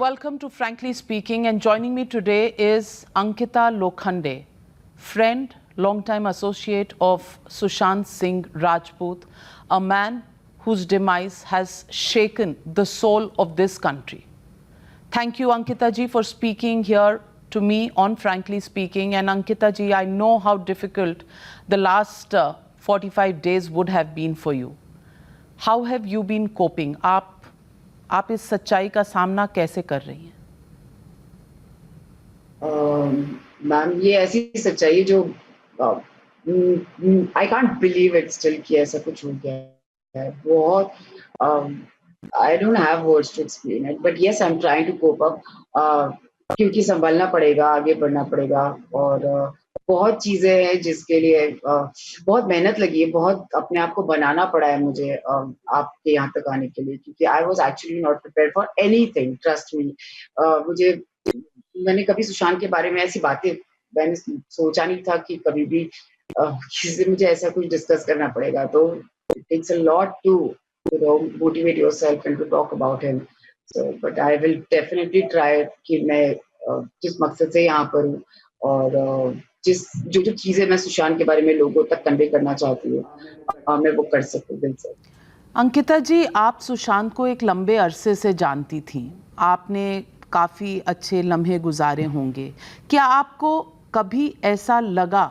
welcome to Frankly Speaking, and joining me today is Ankita Lokhande, friend, long-time associate of Sushant Singh Rajput, a man whose demise has shaken the soul of this country. Thank you, Ankita ji, for speaking here to me on Frankly Speaking. And Ankita ji, I know how difficult the last 45 days would have been for you. How have you been coping? आप इस सच्चाई का सामना कैसे कर रही हैं? Ma'am, ये ऐसी सच्चाई है जो I can't believe it still कि ऐसा कुछ हो गया है. बहुत I don't have words to explain it, but yes I am trying to cope up, क्योंकि संभलना पड़ेगा, आगे बढ़ना पड़ेगा. और बहुत चीजें हैं जिसके लिए बहुत मेहनत लगी है, बहुत अपने आप को बनाना पड़ा है मुझे आपके यहाँ तक आने के लिए, क्योंकि I was actually not prepared for anything, trust me. मैंने कभी सुशांत के बारे में ऐसी बातें मैंने सोचा नहीं था कि कभी भी किसी से मुझे ऐसा कुछ डिस्कस करना पड़ेगा. तो it takes a lot to motivate yourself and to talk about him. So but I will definitely try कि मैं जिस मकसद से यहाँ पर हूँ और जो चीजें मैं सुशांत के बारे में लोगों तक कन्वे करना चाहती हूँ मैं वो कर सकूँ दिल से. अंकिता जी, आप सुशांत को एक लंबे अरसे से जानती थी, आपने काफ़ी अच्छे लम्हे गुजारे होंगे. क्या आपको कभी ऐसा लगा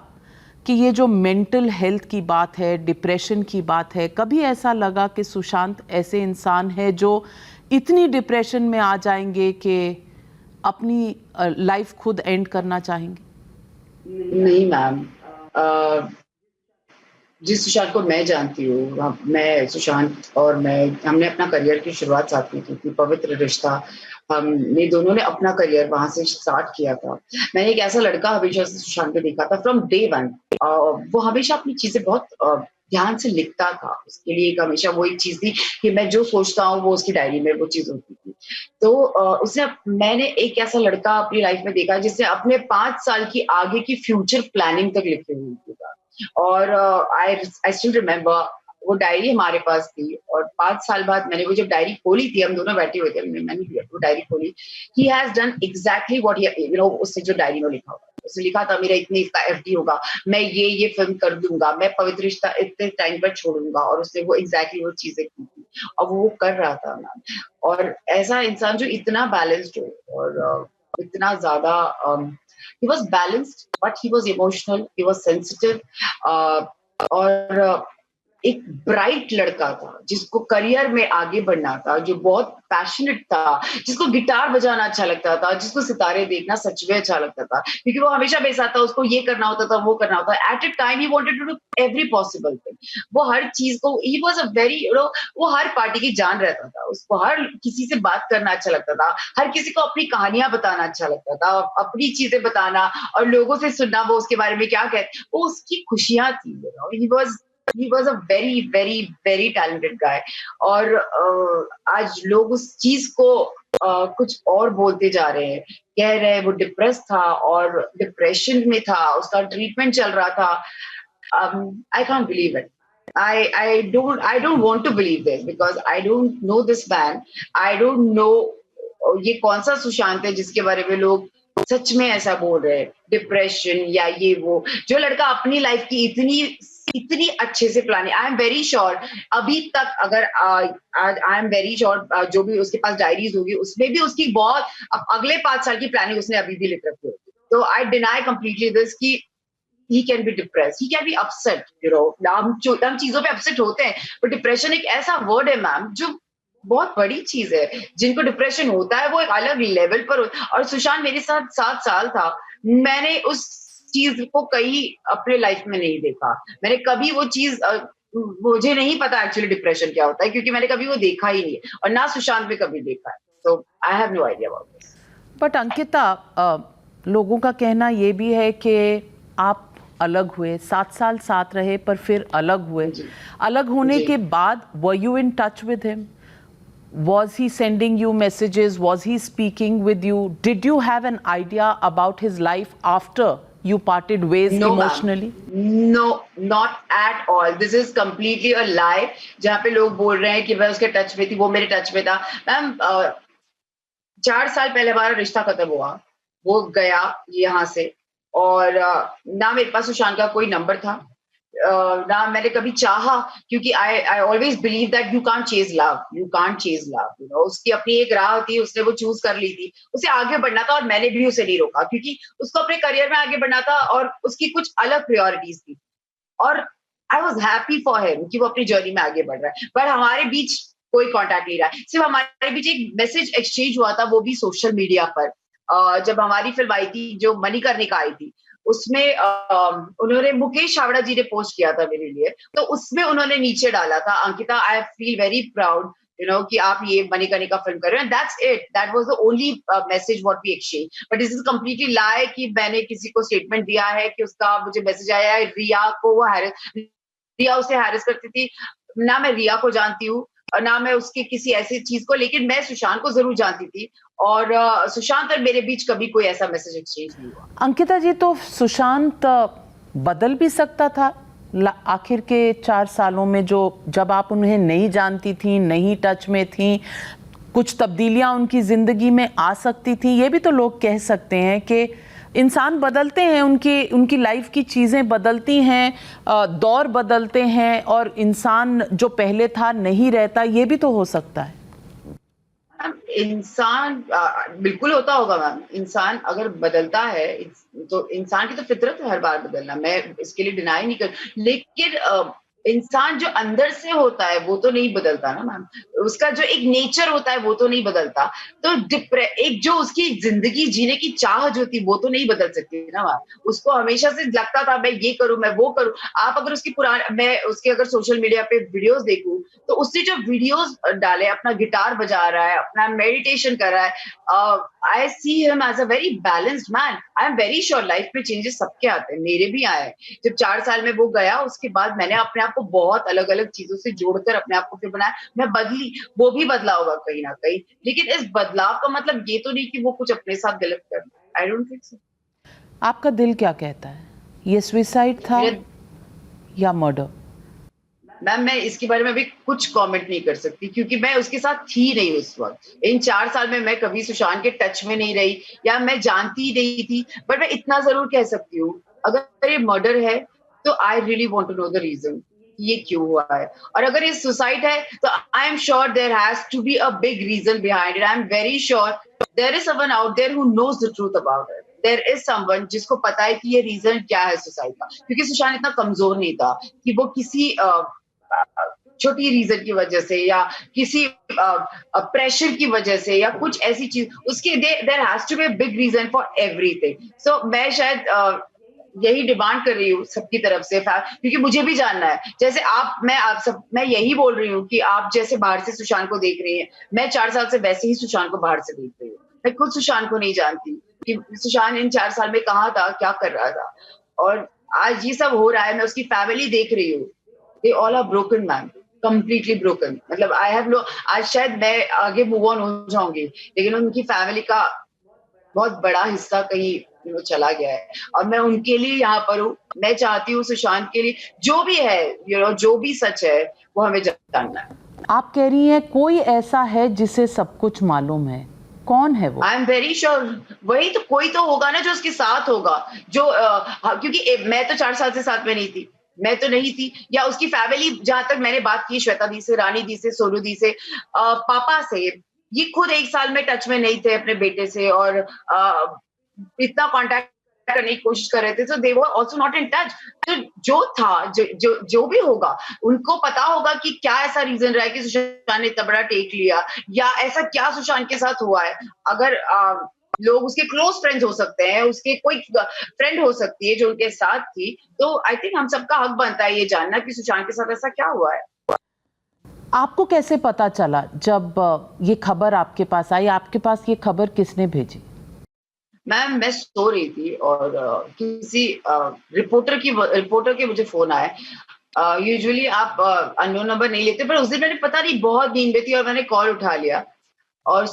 कि ये जो मेंटल हेल्थ की बात है, डिप्रेशन की बात है, कभी ऐसा लगा कि सुशांत ऐसे इंसान है जो इतनी डिप्रेशन में आ जाएंगे कि अपनी लाइफ खुद एंड करना चाहेंगे? नहीं मैम, जिस सुशांत को मैं जानती हूँ, मैं सुशांत और हमने अपना करियर की शुरुआत साथ में की थी. पवित्र रिश्ता, हमने दोनों ने अपना करियर वहां से स्टार्ट किया था. मैंने एक ऐसा लड़का हमेशा से सुशांत को देखा था फ्रॉम डे वन. वो हमेशा अपनी चीजें बहुत ध्यान से लिखता था. उसके लिए एक हमेशा वो एक चीज थी कि मैं जो सोचता हूँ वो उसकी डायरी में वो चीज होती थी. तो मैंने एक ऐसा लड़का अपनी लाइफ में देखा जिसने अपने 5 साल की आगे की फ्यूचर प्लानिंग तक लिखी हुई थी. और आई स्टिल रिमेम्बर वो डायरी हमारे पास थी, और 5 साल बाद मैंने वो जब डायरी खोली थी, हम दोनों बैठे हुए थे, मैंने वो डायरी खोली. He has done exactly what उसने जो डायरी में लिखा हुआ, उसने लिखा था मेरा इतने इसका एफडी होगा, मैं ये फिल्म कर दूंगा, मैं पवित्र रिश्ता इतने टाइम पर छोड़ूंगा, और उसने वो एग्जैक्टली वो चीजें की थी और वो कर रहा था ना. और ऐसा इंसान जो इतना बैलेंस्ड हो और इतना ज्यादा he was balanced, but he was emotional, he was sensitive, और एक ब्राइट लड़का था जिसको करियर में आगे बढ़ना था, जो बहुत पैशनेट था, जिसको गिटार बजाना अच्छा लगता था, जिसको सितारे देखना सच में अच्छा लगता था, क्योंकि वो हमेशा मेरे साथ था. उसको ये करना होता था, वो करना होता था. At a time he wanted to do every possible thing. वो हर चीज को, ही वाज अ वेरी वो हर पार्टी की जान रहता था. उसको हर किसी से बात करना अच्छा लगता था, हर किसी को अपनी कहानियां बताना अच्छा लगता था, अपनी चीजें बताना और लोगों से सुनना वो उसके बारे में क्या कहते, वो उसकी खुशियां थी. He was a very very very talented guy. और आज लोग उस चीज को कुछ और बोलते जा रहे हैं, कह रहे हैं वो डिप्रेस था और डिप्रेशन में था, उसका ट्रीटमेंट चल रहा था. I can't believe it. I don't want to believe this because I don't know this man. I don't know ये कौन सा सुशांत है जिसके बारे में लोग सच में ऐसा बोल रहे हैं, डिप्रेशन या ये वो. जो लड़का अपनी लाइफ की इतनी अच्छे से planning, I am very sure अभी तक, अगर आई एम वेरी श्योर जो भी उसके पास डायरीज होगी उसमें भी उसकी बहुत अगले 5 साल की प्लानिंग उसने अभी भी लिख रखी होगी. तो आई डिनाई कंप्लीटली दिस कि he can be depressed, he can be upset, हम चीजों पे अपसेट होते हैं, पर डिप्रेशन एक ऐसा वर्ड है मैम जो बहुत बड़ी चीज है. जिनको डिप्रेशन होता है वो एक अलग लेवल पर और सुशांत मेरे साथ 7 साल था, मैंने उस चीज को कहीं अपने लाइफ में नहीं देखा. मैंने कभी वो चीज मुझे नहीं पता एक्चुअली डिप्रेशन क्या होता है, क्योंकि मैंने कभी वो देखा ही नहीं और ना सुशांत में कभी देखा है. So I have no idea about this. But Ankita, लोगों का कहना ये भी है कि आप अलग हुए, 7 साल साथ रहे पर फिर अलग हुए. अलग होने के बाद were you in touch with him? Was he sending you messages? Was he speaking with you? Did you have an idea about his life after you parted ways emotionally? No, not at all. This is completely a lie. जहाँ पे लोग बोल रहे हैं कि मैं उसके touch में थी, वो मेरे टच में था. मैम, 4 साल पहले हमारा रिश्ता खत्म हुआ, वो गया यहाँ से और ना मेरे पास सुशांत का कोई नंबर था, ना मैंने कभी चाहा क्योंकि I always believe that you can't chase love, you know उसकी अपनी एक राह होती है, उसने वो चूज कर ली थी, उसे आगे बढ़ना था और मैंने भी उसे नहीं रोका क्योंकि उसको अपने करियर में आगे बढ़ना था और उसकी कुछ अलग प्रायोरिटीज थी और I was happy for him कि वो अपनी जर्नी में आगे बढ़ रहा है, पर हमारे बीच कोई कांटेक्ट नहीं रहा है, सिर्फ हमारे बीच एक मैसेज एक्सचेंज हुआ था, वो भी सोशल मीडिया पर। जब हमारी फिल्म आई थी जो मणिकर्णिका आई थी, उसमें उन्होंने मुकेश हावड़ा जी ने पोस्ट किया था मेरे लिए, तो उसमें उन्होंने नीचे डाला था, Ankita I feel very proud you know कि आप ये मणिकर्णिका फिल्म कर रहे हो, that's it, that was the only message what we exchange, but this is completely lie कि मैंने किसी को स्टेटमेंट दिया है कि उसका मुझे मैसेज आया है, रिया को वो रिया उसे हैरेस करती थी, ना मैं रिया को जानती हूँ और ना मैं उसकी किसी ऐसी चीज को, लेकिन मैं सुशांत को जरूर जानती थी और सुशांत और मेरे बीच कभी कोई ऐसा मैसेज एक्सचेंज नहीं हुआ। अंकिता जी, तो सुशांत बदल भी सकता था आखिर के 4 सालों में, जो जब आप उन्हें नहीं जानती थी, नहीं टच में थी, कुछ तब्दीलियां उनकी जिंदगी में आ सकती थी। ये भी तो लोग कह सकते हैं कि इंसान बदलते हैं, उनकी लाइफ की चीज़ें बदलती हैं, दौर बदलते हैं और इंसान जो पहले था नहीं रहता, ये भी तो हो सकता है। इंसान बिल्कुल होता होगा मैम, इंसान अगर बदलता है तो इंसान की तो फितरत है हर बार बदलना, मैं इसके लिए डिनाई नहीं कर, लेकिन इंसान जो अंदर से होता है वो तो नहीं बदलता ना मैम, उसका जो एक नेचर होता है वो तो नहीं बदलता, तो एक जो उसकी जिंदगी जीने की चाह जो थी वो तो नहीं बदल सकती ना मैम, उसको हमेशा से लगता था मैं ये करूं मैं वो करूं, आप अगर उसकी पुराने मैं उसके अगर सोशल मीडिया पे वीडियोस देखूं तो उसने जो वीडियोस डाले, अपना गिटार बजा रहा है, अपना मेडिटेशन कर रहा है, I see him as a very balanced man, I am very sure life में चेंजेस सबके आते हैं, मेरे भी आए, जब 4 साल में वो गया उसके बाद मैंने अपने आप को बहुत अलग अलग चीजों से जोड़कर अपने आप को फिर बनाया, मैं बदली, वो भी बदला होगा कहीं ना कहीं, लेकिन इस बदलाव का मतलब ये तो नहीं कि वो कुछ अपने साथ गलत कर, आई डोंट थिंक सो। आपका दिल क्या कहता है, ये सुसाइड था या मर्डर? मैम मैं इसके बारे में अभी कुछ कमेंट नहीं कर सकती क्योंकि मैं उसके साथ थी नहीं उस वक्त, इन 4 साल में मैं कभी सुशांत के टच में नहीं रही या मैं जानती नहीं थी, बट मैं इतना जरूर कह सकती हूँ अगर ये मर्डर है तो I really want to know the reason ये क्यों हुआ है, और अगर ये सुसाइड है तो I am sure there has to be a big reason behind it, I am very sure there is someone out there who knows the truth about it, there is someone जिसको पता है कि ये reason क्या है suicide का, क्योंकि सुशांत इतना कमजोर नहीं था कि वो किसी छोटी रीजन की वजह से या किसी प्रेशर की वजह से या कुछ ऐसी चीज उसके, there has to be a big reason for everything, so मैं शायद यही डिमांड कर रही हूँ सबकी तरफ से, क्योंकि मुझे भी जानना है, जैसे मैं यही बोल रही हूँ कि आप जैसे बाहर से सुशांत को देख रही हैं, मैं 4 साल से वैसे ही सुशांत को बाहर से देख रही हूँ, मैं खुद सुशांत को नहीं जानती कि सुशांत इन 4 साल में कहाँ था, क्या कर रहा था, और आज ये सब हो रहा है, मैं उसकी फैमिली देख रही हूँ, they all are broken man, completely broken, मतलब आई हैव नो, आज शायद मैं आगे मूव ऑन हो जाऊंगी लेकिन उनकी फैमिली का बहुत बड़ा हिस्सा कहीं चला गया है और मैं उनके लिए यहाँ पर हूँ, मैं चाहती हूँ सुशांत के लिए जो भी है जो भी सच है वो हमें जानना है। आप कह रही हैं कोई ऐसा है जिसे सब कुछ मालूम है, कौन है वो? आई एम वेरी श्योर वही तो, कोई तो होगा ना जो उसके साथ होगा, जो क्योंकि मैं तो 4 साल से साथ में नहीं थी, मैं तो नहीं थी, या उसकी फैमिली, जहां तक मैंने बात की श्वेता दी से, रानी दी से, सोनू दी से, पापा से, ये खुद 1 साल में टच में नहीं थे अपने बेटे से और इतना कांटेक्ट करने की कोशिश कर रहे थे, तो they were also not in touch, तो जो था जो भी होगा उनको पता होगा कि क्या ऐसा रीजन रहा है कि सुशांत ने इतना बड़ा टेक लिया, या ऐसा क्या सुशांत के साथ हुआ है, अगर लोग उसके क्लोज फ्रेंड्स हो सकते हैं, उसके कोई फ्रेंड हो सकती है जो उनके साथ थी, तो आई थिंक हम सबका हक बनता है ये जानना कि सुशांत के साथ ऐसा क्या हुआ है। आपको कैसे पता चला जब ये खबर आपके पास आई? आपके पास ये खबर किसने भेजी? मैम मैं सो रही थी और किसी रिपोर्टर के मुझे फोन आया, यूजुअली आप अननोन नंबर नहीं लेते, पर उस दिन मैंने पता नहीं बहुत नींद में थी और मैंने कॉल उठा लिया और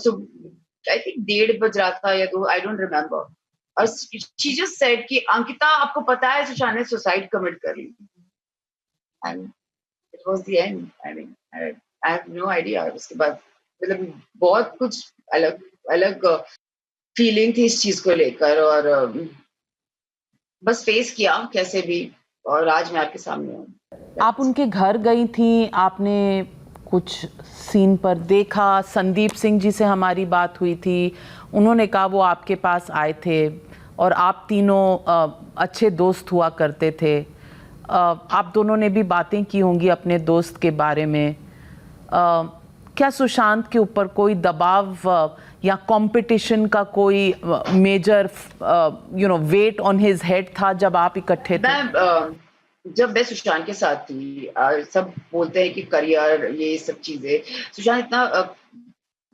आई थिंक 1:30 बज रहा था या 2, आई डोंट रिमेम्बर, और शी जस्ट सेड कि अंकिता आपको पता है सुशांत ने सुसाइड कमिट कर ली, and it was the end, I mean I have no idea, उसके बाद मतलब बहुत कुछ अलग अलग फीलिंग थी इस चीज को लेकर, और बस फेस किया कैसे भी, और आज मैं आपके सामने हूँ। आप उनके घर गई थी, आपने कुछ सीन पर देखा? संदीप सिंह जी से हमारी बात हुई थी, उन्होंने कहा वो आपके पास आए थे और आप तीनों अच्छे दोस्त हुआ करते थे। आप दोनों ने भी बातें की होंगी अपने दोस्त के बारे में। क्या सुशांत के ऊपर कोई दबाव या कंपटीशन का कोई major weight on his head था जब आप इकट्ठे थे? जब मैं सुशांत के साथ थी, सब बोलते हैं कि करियर, ये सब चीजें, सुशांत इतना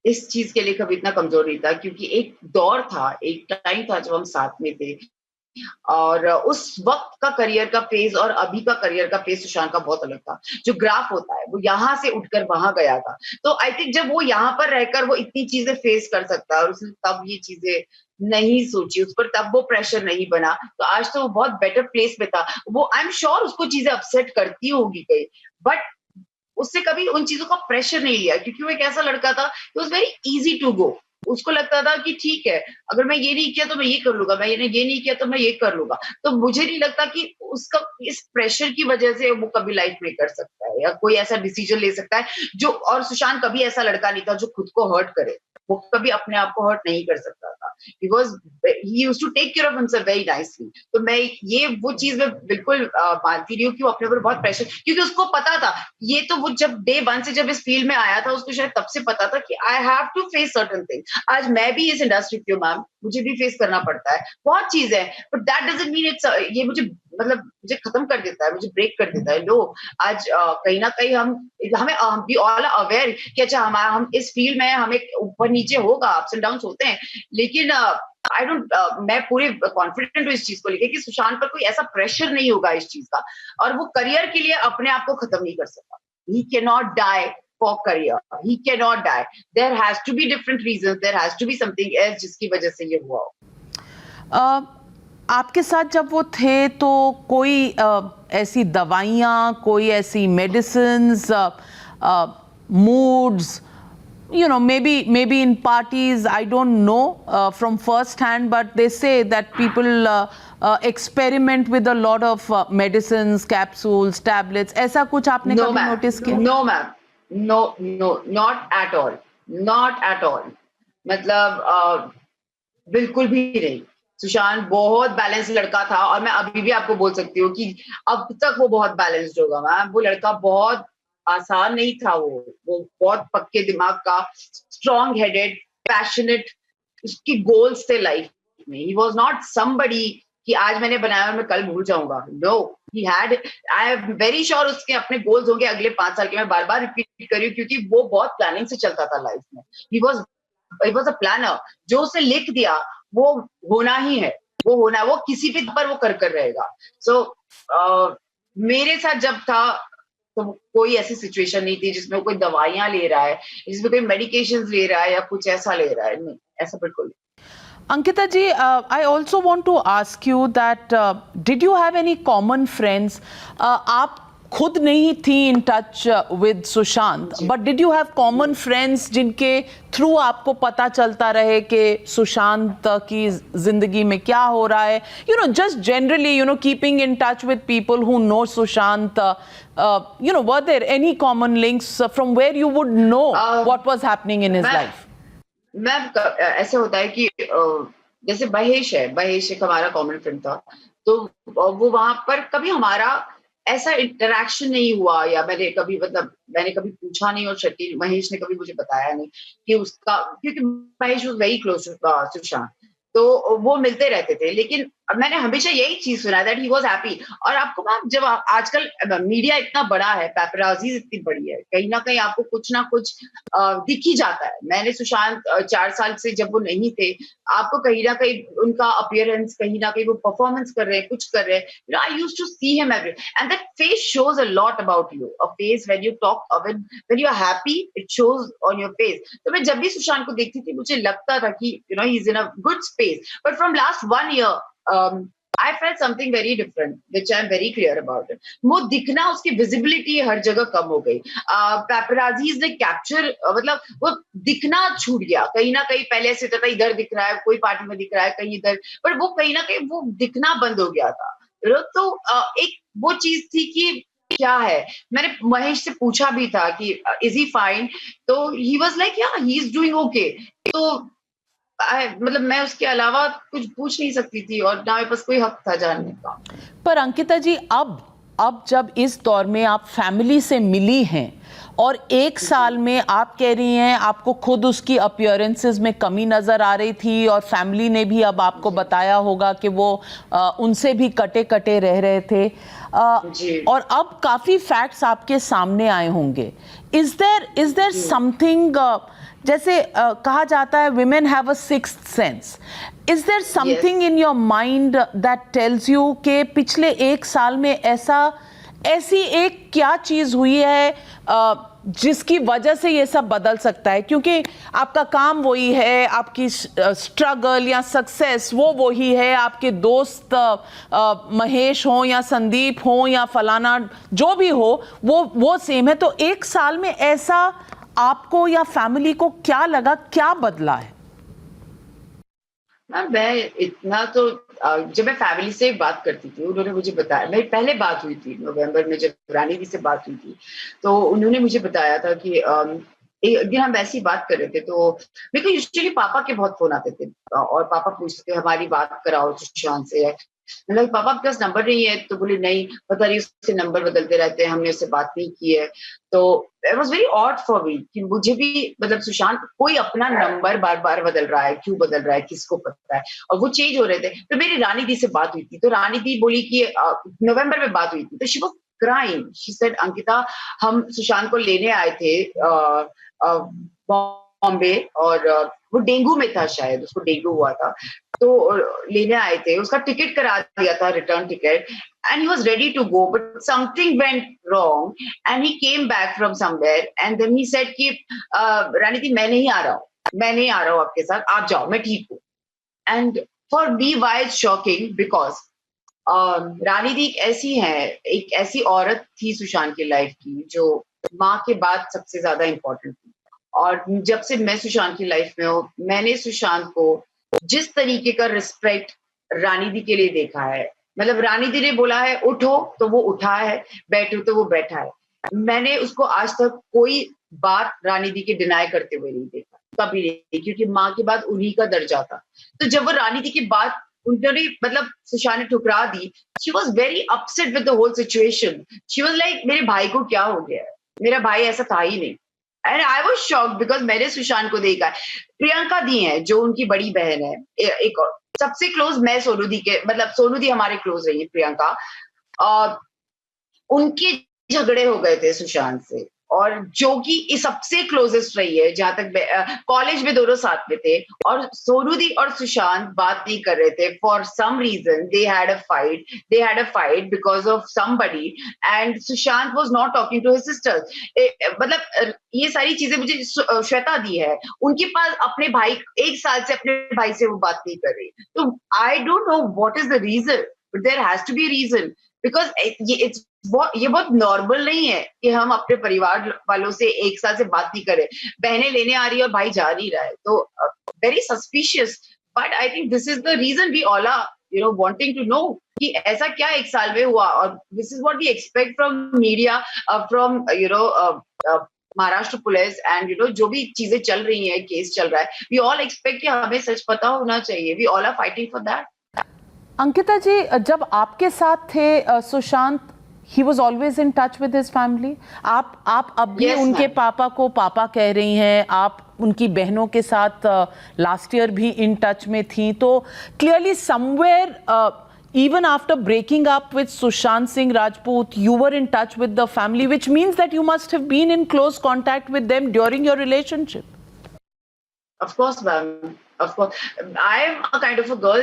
इस चीज के लिए कभी इतना कमजोर नहीं था, क्योंकि एक दौर था, एक टाइम था जब हम साथ में थे, और उस वक्त का करियर का फेज और अभी का करियर का फेज सुशांत का बहुत अलग था। जो ग्राफ होता है वो यहाँ से उठकर वहां गया था। तो आई थिंक जब वो यहाँ पर रहकर वो इतनी चीजें फेस कर सकता है, और उसने तब ये चीजें नहीं सोची, उस पर तब वो प्रेशर नहीं बना, तो आज तो वो बहुत बेटर प्लेस पे था। वो आई एम श्योर उसको चीजें अपसेट करती होगी कहीं, बट उससे कभी उन चीजों का प्रेशर नहीं लिया, क्योंकि वो एक ऐसा लड़का था, it was very easy to go. उसको लगता था कि ठीक है, अगर मैं ये नहीं किया तो मैं ये कर लूंगा, मैंने ये नहीं किया तो मैं ये कर लूंगा। तो मुझे नहीं लगता कि उसका इस प्रेशर की वजह से वो कभी लाइफ में कर सकता है या कोई ऐसा डिसीजन ले सकता है जो, और सुशांत कभी ऐसा लड़का नहीं था जो खुद को हर्ट करे। वो कभी अपने आप को हर्ट नहीं कर सकता था, because he used to take care of himself very nicely. तो मैं ये वो चीज मैं बिल्कुल मानती रही हूँ कि वो अपने ऊपर बहुत प्रेशर, क्योंकि उसको पता था, ये तो वो जब डे वन से जब इस फील्ड में आया था, उसको शायद तब से पता था कि I have to face certain things. आज मैं भी इस इंडस्ट्री की हूँ मैम, मुझे भी फेस करना पड़ता है, बहुत चीज है, but that doesn't mean it's ये मुझे, मतलब मुझे खत्म कर देता है, मुझे ब्रेक कर देता है। लो, आज कहीं ना कहीं हमें बी ऑल अवेयर कि अच्छा हम इस फील्ड में, हमें ऊपर नीचे होगा, अप्स एंड डाउन होते हैं, लेकिन आई डोंट मैं पूरे कॉन्फिडेंट हूँ इस चीज को लेकर कि सुशांत पर कोई ऐसा प्रेशर नहीं होगा इस चीज का, और वो करियर के लिए अपने आप को खत्म नहीं कर सकता। He can not die for career. He cannot die. There has to be different reasons. There has to be something else जिसकी वजह से ये हुआ हो। आपके साथ जब वो थे तो कोई ऐसी दवाइयाँ, कोई ऐसी medicines, moods, maybe in parties, I don't know from first hand, but they say that people experiment with a lot of medicines, capsules, tablets. ऐसा कुछ आपने कभी नोटिस किया? No ma'am, no, not at all, not at all. मतलब बिल्कुल भी नहीं। सुशांत बहुत बैलेंस लड़का था, और मैं अभी भी आपको बोल सकती हूँ कि अब तक वो बहुत बैलेंस्ड होगा मैम। वो लड़का बहुत आसान नहीं था, वो बहुत पक्के दिमाग का, स्ट्रॉन्ग हेडेड, पैशनेट, उसकी गोल्स थे लाइफ में। ही वॉज नॉट समबडी कि आज मैंने बनाया और मैं कल भूल जाऊंगा। No, he had, I am very sure उसके अपने गोल्स होंगे अगले 5 साल के। मैं बार बार रिपीट कर रही हूँ क्योंकि वो बहुत प्लानिंग से चलता था लाइफ में। He was a planner. जो उसे लिख दिया वो होना ही है, वो होना, वो किसी भी पर वो कर रहेगा। सो मेरे साथ जब था तो कोई ऐसी सिचुएशन नहीं थी जिसमें कोई दवाइयां ले रहा है, जिसमें कोई मेडिकेशंस ले रहा है या कुछ ऐसा ले रहा है। नहीं, ऐसा बिल्कुल नहीं। Ankita ji, I also want to ask you that did you have any common friends? आप खुद नहीं थी in touch with Sushant, but did you have common friends जिनके थ्रू आपको पता चलता रहे कि सुशांत की जिंदगी में क्या हो रहा है? Just generally, keeping in touch with people who know Sushant. Were there any common links from where you would know what was happening in his life? Ma'am ऐसा होता है कि जैसे महेश एक हमारा कॉमन फ्रेंड था, तो वो वहां पर कभी हमारा ऐसा इंटरेक्शन नहीं हुआ, या मैंने कभी पूछा नहीं, और शकील महेश ने कभी मुझे बताया नहीं कि उसका, क्योंकि Mahesh was very close to Sushant, तो वो मिलते रहते थे। लेकिन मैंने हमेशा यही चीज सुना दैट ही वाज हैप्पी। और आपको मैम, जब आजकल मीडिया इतना बड़ा है, पैपराजीज इतनी बड़ी है, कहीं ना कहीं आपको कुछ ना कुछ दिख ही जाता है। मैंने सुशांत 4 साल से जब वो नहीं थे, आपको कहीं ना कहीं उनका अपीयरेंस, कहीं ना कहीं वो परफॉर्मेंस कर रहे हैं, कुछ कर रहे हैं, I used to see him every, and that face shows a lot about you. A face when you talk, when you are happy, it shows on your face. तो मैं जब भी सुशांत को देखती थी, मुझे लगता था कि he is in a good space. But from last 1 year, I felt something very different, which I'm very clear about it. वो दिखना, उसकी विजिबिलिटी हर जगह कम हो गई। पैपराजीज ने कैप्चर, मतलब वो दिखना छूट गया कहीं ना कहीं। पहले ऐसे होता था इधर दिख रहा है, कोई पार्टी में दिख रहा है, कहीं इधर, पर वो कहीं ना कहीं वो दिखना बंद हो गया था। तो एक वो चीज थी कि क्या है। मैंने महेश से पूछा भी था कि इज ही फाइन, तो ही वाज लाइक या ही इज डूइंग ओके। तो मतलब मैं उसके अलावा कुछ पूछ नहीं सकती थी और ना मेरे पास कोई हक था जानने का। पर अंकिता जी, अब जब इस दौर में आप फैमिली से मिली हैं और एक साल में आप कह रही हैं आपको खुद उसकी अपीयरेंसेस में कमी नजर आ रही थी, और फैमिली ने भी अब आपको बताया होगा कि वो उनसे भी कटे कटे रह रहे थे, और अब काफी फैक्ट्स आपके सामने आए होंगे। इज देयर समथिंग, जैसे कहा जाता है women have a sixth sense, is there something in your mind that tells you कि पिछले एक साल में ऐसी एक क्या चीज हुई है जिसकी वजह से ये सब बदल सकता है? क्योंकि आपका काम वही है, आपकी स्ट्रगल या सक्सेस वो वही है, आपके दोस्त महेश हो या संदीप हो या फलाना जो भी हो वो सेम है। तो एक साल में ऐसा आपको या फैमिली को क्या लगा, क्या बदला है? मैं इतना तो जब मैं फैमिली से बात करती थी, उन्होंने मुझे बताया, मेरी पहले बात हुई थी नवंबर में जब रानी दी से बात हुई थी, तो उन्होंने मुझे बताया था कि एक दिन हम वैसी बात कर रहे थे, तो मेरे को यूजुअली पापा के बहुत फोन आते थे और पापा पूछते थे हमारी बात कराओ सुशांत से। मतलब पापा आपके पास नंबर नहीं है? तो बोले नहीं, पता नहीं उससे नंबर बदलते रहते हैं, हमने उससे बात नहीं की है। तो it was very odd for me कि मुझे भी, मतलब सुशांत कोई अपना नंबर बार बार बदल रहा है, क्यों बदल रहा है, किसको पता है, और वो चेंज हो रहे थे। तो मेरी रानी दी से बात हुई थी, तो रानी दी बोली कि नवंबर में बात हुई थी, तो she was crying, she said Ankita हम सुशांत को लेने आए थे बॉम्बे, और वो डेंगू में था, शायद उसको डेंगू हुआ था, तो लेने आए थे, उसका टिकट करा दिया था, return ticket, and he was ready to go, but something went wrong and he came back from somewhere and then he said कि रानी दी मैं नहीं आ रहा हूँ आपके साथ, आप जाओ, मैं ठीक हूँ। And for me why it's shocking because रानी दी एक ऐसी औरत थी सुशांत की लाइफ की जो माँ के बाद सबसे ज्यादा इम्पोर्टेंट थी। और जब से मैं सुशांत की लाइफ में हूँ, मैंने सुशांत को जिस तरीके का रिस्पेक्ट रानी दी के लिए देखा है, मतलब रानी दी ने बोला है उठो तो वो उठा है, बैठो तो वो बैठा है। मैंने उसको आज तक कोई बात रानी दी के डिनाई करते हुए नहीं देखा, कभी नहीं, क्योंकि माँ के बाद उन्हीं का दर्जा था। तो जब वो रानी दी की बात उन्होंने, मतलब सुशांत ने ठुकरा दी, she was very upset with the whole situation. She was like मेरे भाई को क्या हो गया है, मेरा भाई ऐसा था ही नहीं। And I was shocked because मैंने सुशांत को देखा है। प्रियंका दी है जो उनकी बड़ी बहन है, एक और सबसे क्लोज मैं सोनू दी के, मतलब सोनू दी हमारे क्लोज रही है, प्रियंका उनके झगड़े हो गए थे सुशांत से, और जो कि सबसे क्लोजेस्ट रही है, जहां तक कॉलेज में दोनों साथ में थे, और सोनू दी और सुशांत बात नहीं कर रहे थे for some reason, they had a fight because of somebody, and Sushant was not talking to his sister. मतलब ये सारी चीजें मुझे श्वेता दी है, उनके पास अपने भाई, एक साल से अपने भाई से वो बात नहीं कर रही। तो I don't know what is the reason, but there has to be reason, because ये बहुत नॉर्मल नहीं है कि हम अपने परिवार वालों से एक साल से बात नहीं करें। बहनें लेने आ रही है और भाई जा नहीं रहा है, तो very suspicious. But I think this is the reason we all are wanting to know कि ऐसा क्या एक साल में हुआ, और this is what we expect from media, from Maharashtra police, and जो भी चीजें चल रही हैं, केस चल रहा है, वी ऑल एक्सपेक्ट कि हमें सच पता होना चाहिए। We all are fighting for that. Ankita ji, जब आपके साथ थे Sushant, he was always in touch with his family? आप अब भी Yes, उनके ma'am. पापा को पापा कह रही हैं, आप उनकी बहनों के साथ लास्ट ईयर भी इन टच में थी, तो clearly somewhere even after breaking up with Sushant Singh Rajput, you were in touch with the family, which means that you must have been in close contact with them during your relationship. Of course, ma'am. Of course, I am a kind of a girl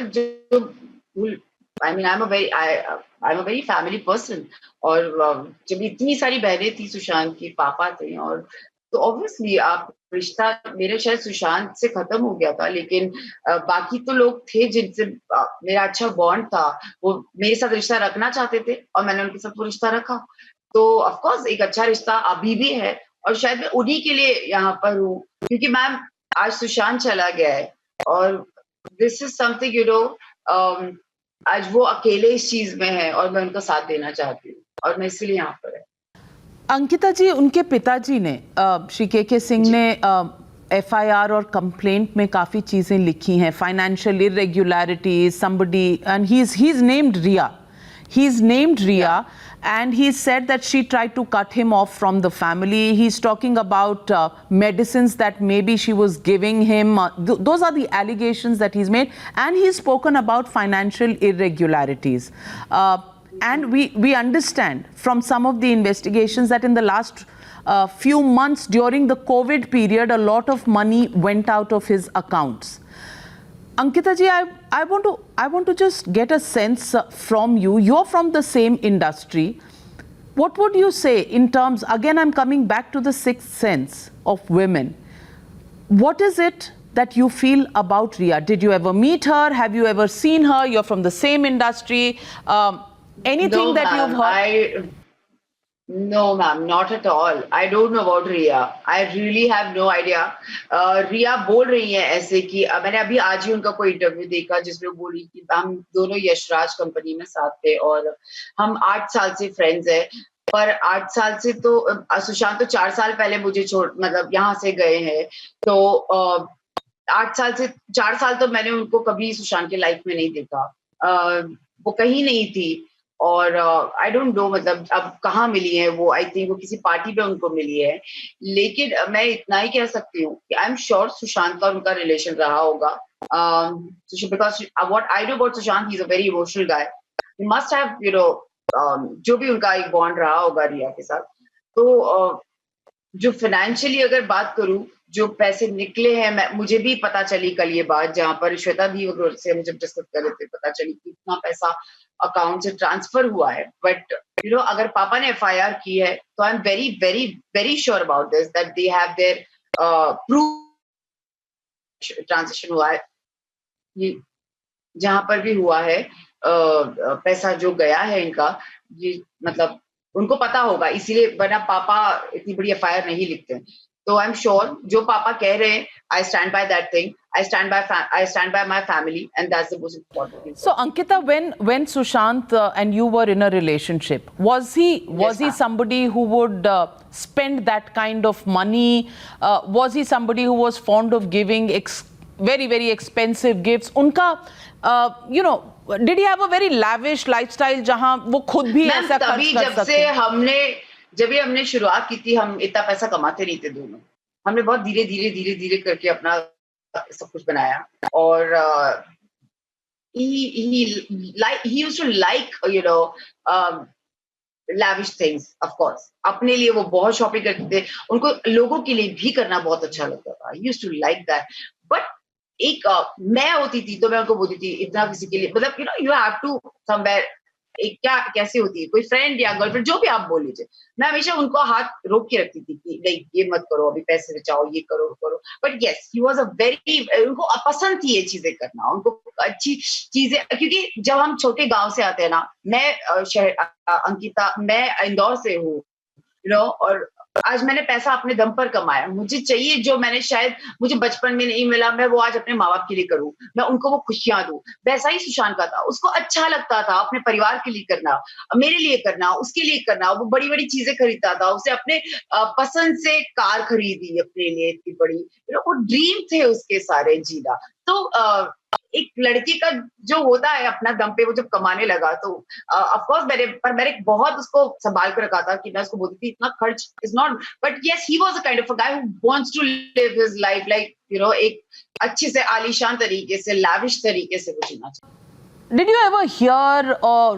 who, I mean, I'm a very family person. और जब इतनी सारी बहनें थी, सुशांत की पापा थे, और तो ऑब्वियसली आप रिश्ता मेरे शायद सुशांत से खत्म हो गया था, लेकिन बाकी तो लोग थे जिनसे मेरा अच्छा बॉन्ड था, वो मेरे साथ रिश्ता रखना चाहते थे और मैंने उनके साथ वो रिश्ता रखा। तो ऑफ कोर्स एक अच्छा रिश्ता अभी भी है और शायद मैं उन्हीं के लिए यहाँ पर हूँ, क्योंकि मैम आज सुशांत चला गया है और दिस इज समथिंग आज वो अकेले इस चीज में है और मैं उनका साथ देना चाहती हूँ और मैं इसीलिए यहाँ पर है। अंकिता जी, उनके पिताजी ने श्री के सिंह ने एफआईआर और कंप्लेंट में काफ़ी चीज़ें लिखी हैं, financial irregularities, somebody, and he's named Riya. He's named Riya, and he said that she tried to cut him off from the family. He's talking about medicines that maybe she was giving him. Those are the allegations that he's made, and he's spoken about financial irregularities. And we understand from some of the investigations that in the last few months during the COVID period, a lot of money went out of his accounts. Ankita ji, I want to just get a sense from you. You're from the same industry. What would you say in terms, again, I'm coming back to the sixth sense of women. What is it that you feel about Riya? Did you ever meet her? Have you ever seen her? You're from the same industry. Anything No, that you've heard? No, ma'am, not at all. I don't know about Riya. I really have no idea. रिया बोल रही है ऐसे कि मैंने अभी आज ही उनका कोई इंटरव्यू देखा जिसमें बोली कि हम दोनों यशराज कंपनी में साथ थे और हम 8 साल से फ्रेंड्स हैं। पर 8 साल से तो सुशांत तो 4 साल पहले मुझे छोड़ मतलब यहाँ से गए हैं। तो 8 साल से 4 साल तो मैंने उनको कभी सुशांत के लाइफ में नहीं देखा। वो कहीं नहीं थी और आई डोंट नो मतलब अब कहाँ मिली है वो। आई थिंक वो किसी पार्टी पे उनको मिली है, लेकिन मैं इतना ही कह सकती हूँ कि आई एम श्योर सुशांत का उनका रिलेशन रहा होगा, because what I know about Sushant, he is a very emotional guy. He must have जो भी उनका एक बॉन्ड रहा होगा रिया के साथ। तो जो फाइनेंशियली अगर बात करूं, जो पैसे निकले हैं, मुझे भी पता चली कल ये बात, जहां पर श्वेता दी से हम जब डिस्कस कर रहे थे, पता चली कि इतना पैसा अकाउंट से ट्रांसफर हुआ है। बट अगर पापा ने एफआईआर की है तो I am very very very sure about this that they have their proof transaction हुआ है। ये जहां पर भी हुआ है पैसा जो गया है इनका, ये मतलब उनको पता होगा, इसीलिए वरना पापा इतनी बड़ी एफआईआर नहीं लिखते। तो आई एम श्योर जो पापा कह रहे हैं, I stand by that thing. I stand by my family, and that's the most important thing. So Ankita, when Sushant and you were in a relationship, was he somebody who would spend that kind of money? Was he somebody who was fond of giving very very expensive gifts? Unka, did he have a very lavish lifestyle जहाँ वो खुद भी ऐसा खर्च कर सकते? जब हमने शुरुआत की थी, हम इतना पैसा कमाते नहीं थे दोनों। हमने बहुत धीरे करके अपना सब कुछ बनाया और he used to like lavish things, of course. अपने लिए वो बहुत शॉपिंग करते थे, उनको लोगों के लिए भी करना बहुत अच्छा लगता था। He used to like that. But एक मैं होती थी तो मैं उनको बोलती थी इतना किसी के लिए, मतलब you have to somewhere, एक क्या कैसे होती है, कोई फ्रेंड या गर्लफ्रेंड जो भी आप बोल लीजिए, मैं हमेशा उनको हाथ रोक के रखती थी कि नहीं ये मत करो, अभी पैसे बचाओ, ये करो करो। But yes, he was a very, उनको पसंद थी ये चीजें करना, उनको अच्छी चीजें, क्योंकि जब हम छोटे गांव से आते हैं ना, मैं अंकिता, मैं इंदौर से हूँ, और आज मैंने पैसा अपने दम पर कमाया। मुझे चाहिए जो मैंने शायद मुझे बचपन में नहीं मिला, मैं वो आज अपने माँ बाप के लिए करूं, मैं उनको वो खुशियां दूं। वैसा ही सुशांत का था, उसको अच्छा लगता था अपने परिवार के लिए करना, मेरे लिए करना, उसके लिए करना। वो बड़ी बड़ी चीजें खरीदता था, उसे अपने पसंद से कार खरीदी अपने लिए इतनी बड़ी, वो ड्रीम थे उसके सारे जीना। तो एक लड़के का जो होता है अपना दम पे, वो जब कमाने लगा तो ऑफकोर्स मैंने बहुत उसको संभाल कर रखा था कि मैं उसको बोलती थी इतना खर्च is not, but yes he was a kind of a guy who wants to live his life like एक अच्छे से आलीशान तरीके से, लाविश तरीके से वो जीना चाहिए। Did you ever hear or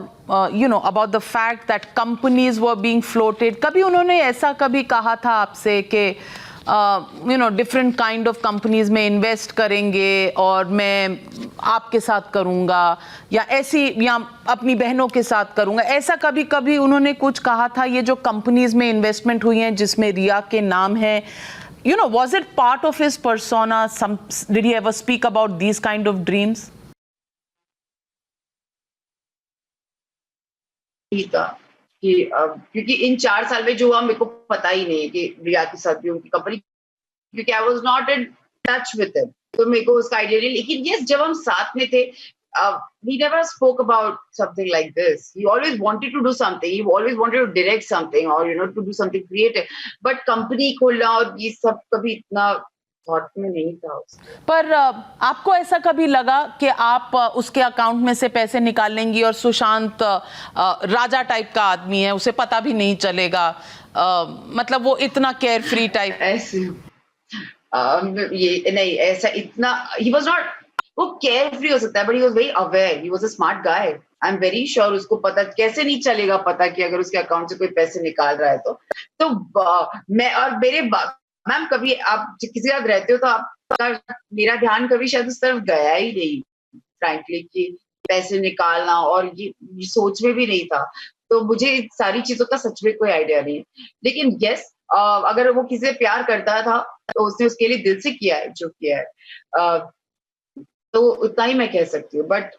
about the fact that companies were being floated? कभी उन्होंने ऐसा कभी कहा था आपसे कि डिफरेंट काइंड ऑफ कंपनीज में इन्वेस्ट करेंगे और मैं आपके साथ करूंगा या ऐसी या अपनी बहनों के साथ करूंगा, ऐसा कभी कभी उन्होंने कुछ कहा था? ये जो कंपनीज में इन्वेस्टमेंट हुई हैं जिसमें रिया के नाम है, was it part of his persona? Did he ever speak about these kind of dreams? ही था कि क्योंकि इन 4 साल में जो हुआ मेरे को पता ही नहीं है कि रिया के साथ भी उनकी कंपनी, क्योंकि I was not in touch with him, तो मेरे को उसका आइडिया नहीं। लेकिन यस, जब हम साथ में थे, we never spoke about something like this. He always wanted to do something. He always wanted to direct something or to do something creative. But company खोलना और ये सब कभी इतना थॉट में नहीं था। पर आपको ऐसा कभी लगा कि आप उसके अकाउंट में से पैसे निकाल लेंगी और सुशांत राजा टाइप का आदमी है, उसे पता भी नहीं चलेगा, मतलब वो इतना केयर फ्री टाइप? ऐसे ये नहीं, ऐसा इतना ही वाज नॉट, वो केयर फ्री हो सकता है but he was very aware, he was a smart guy. I am very sure उसको पता कैसे नहीं चलेगा पता कि अगर उसके अकाउंट से कोई पैसे निकाल रहा है तो मैं और मेरे मैम, कभी आप किसी के साथ रहते हो तो आपका मेरा ध्यान कभी शायद उस तरफ गया ही नहीं फ्रैंकली कि पैसे निकालना, और ये सोच में भी नहीं था। तो मुझे सारी चीजों का सच में कोई आइडिया नहीं है। लेकिन यस, अगर वो किसी से प्यार करता था तो उसने उसके लिए दिल से किया है जो किया है, तो उतना ही मैं कह सकती हूँ। बट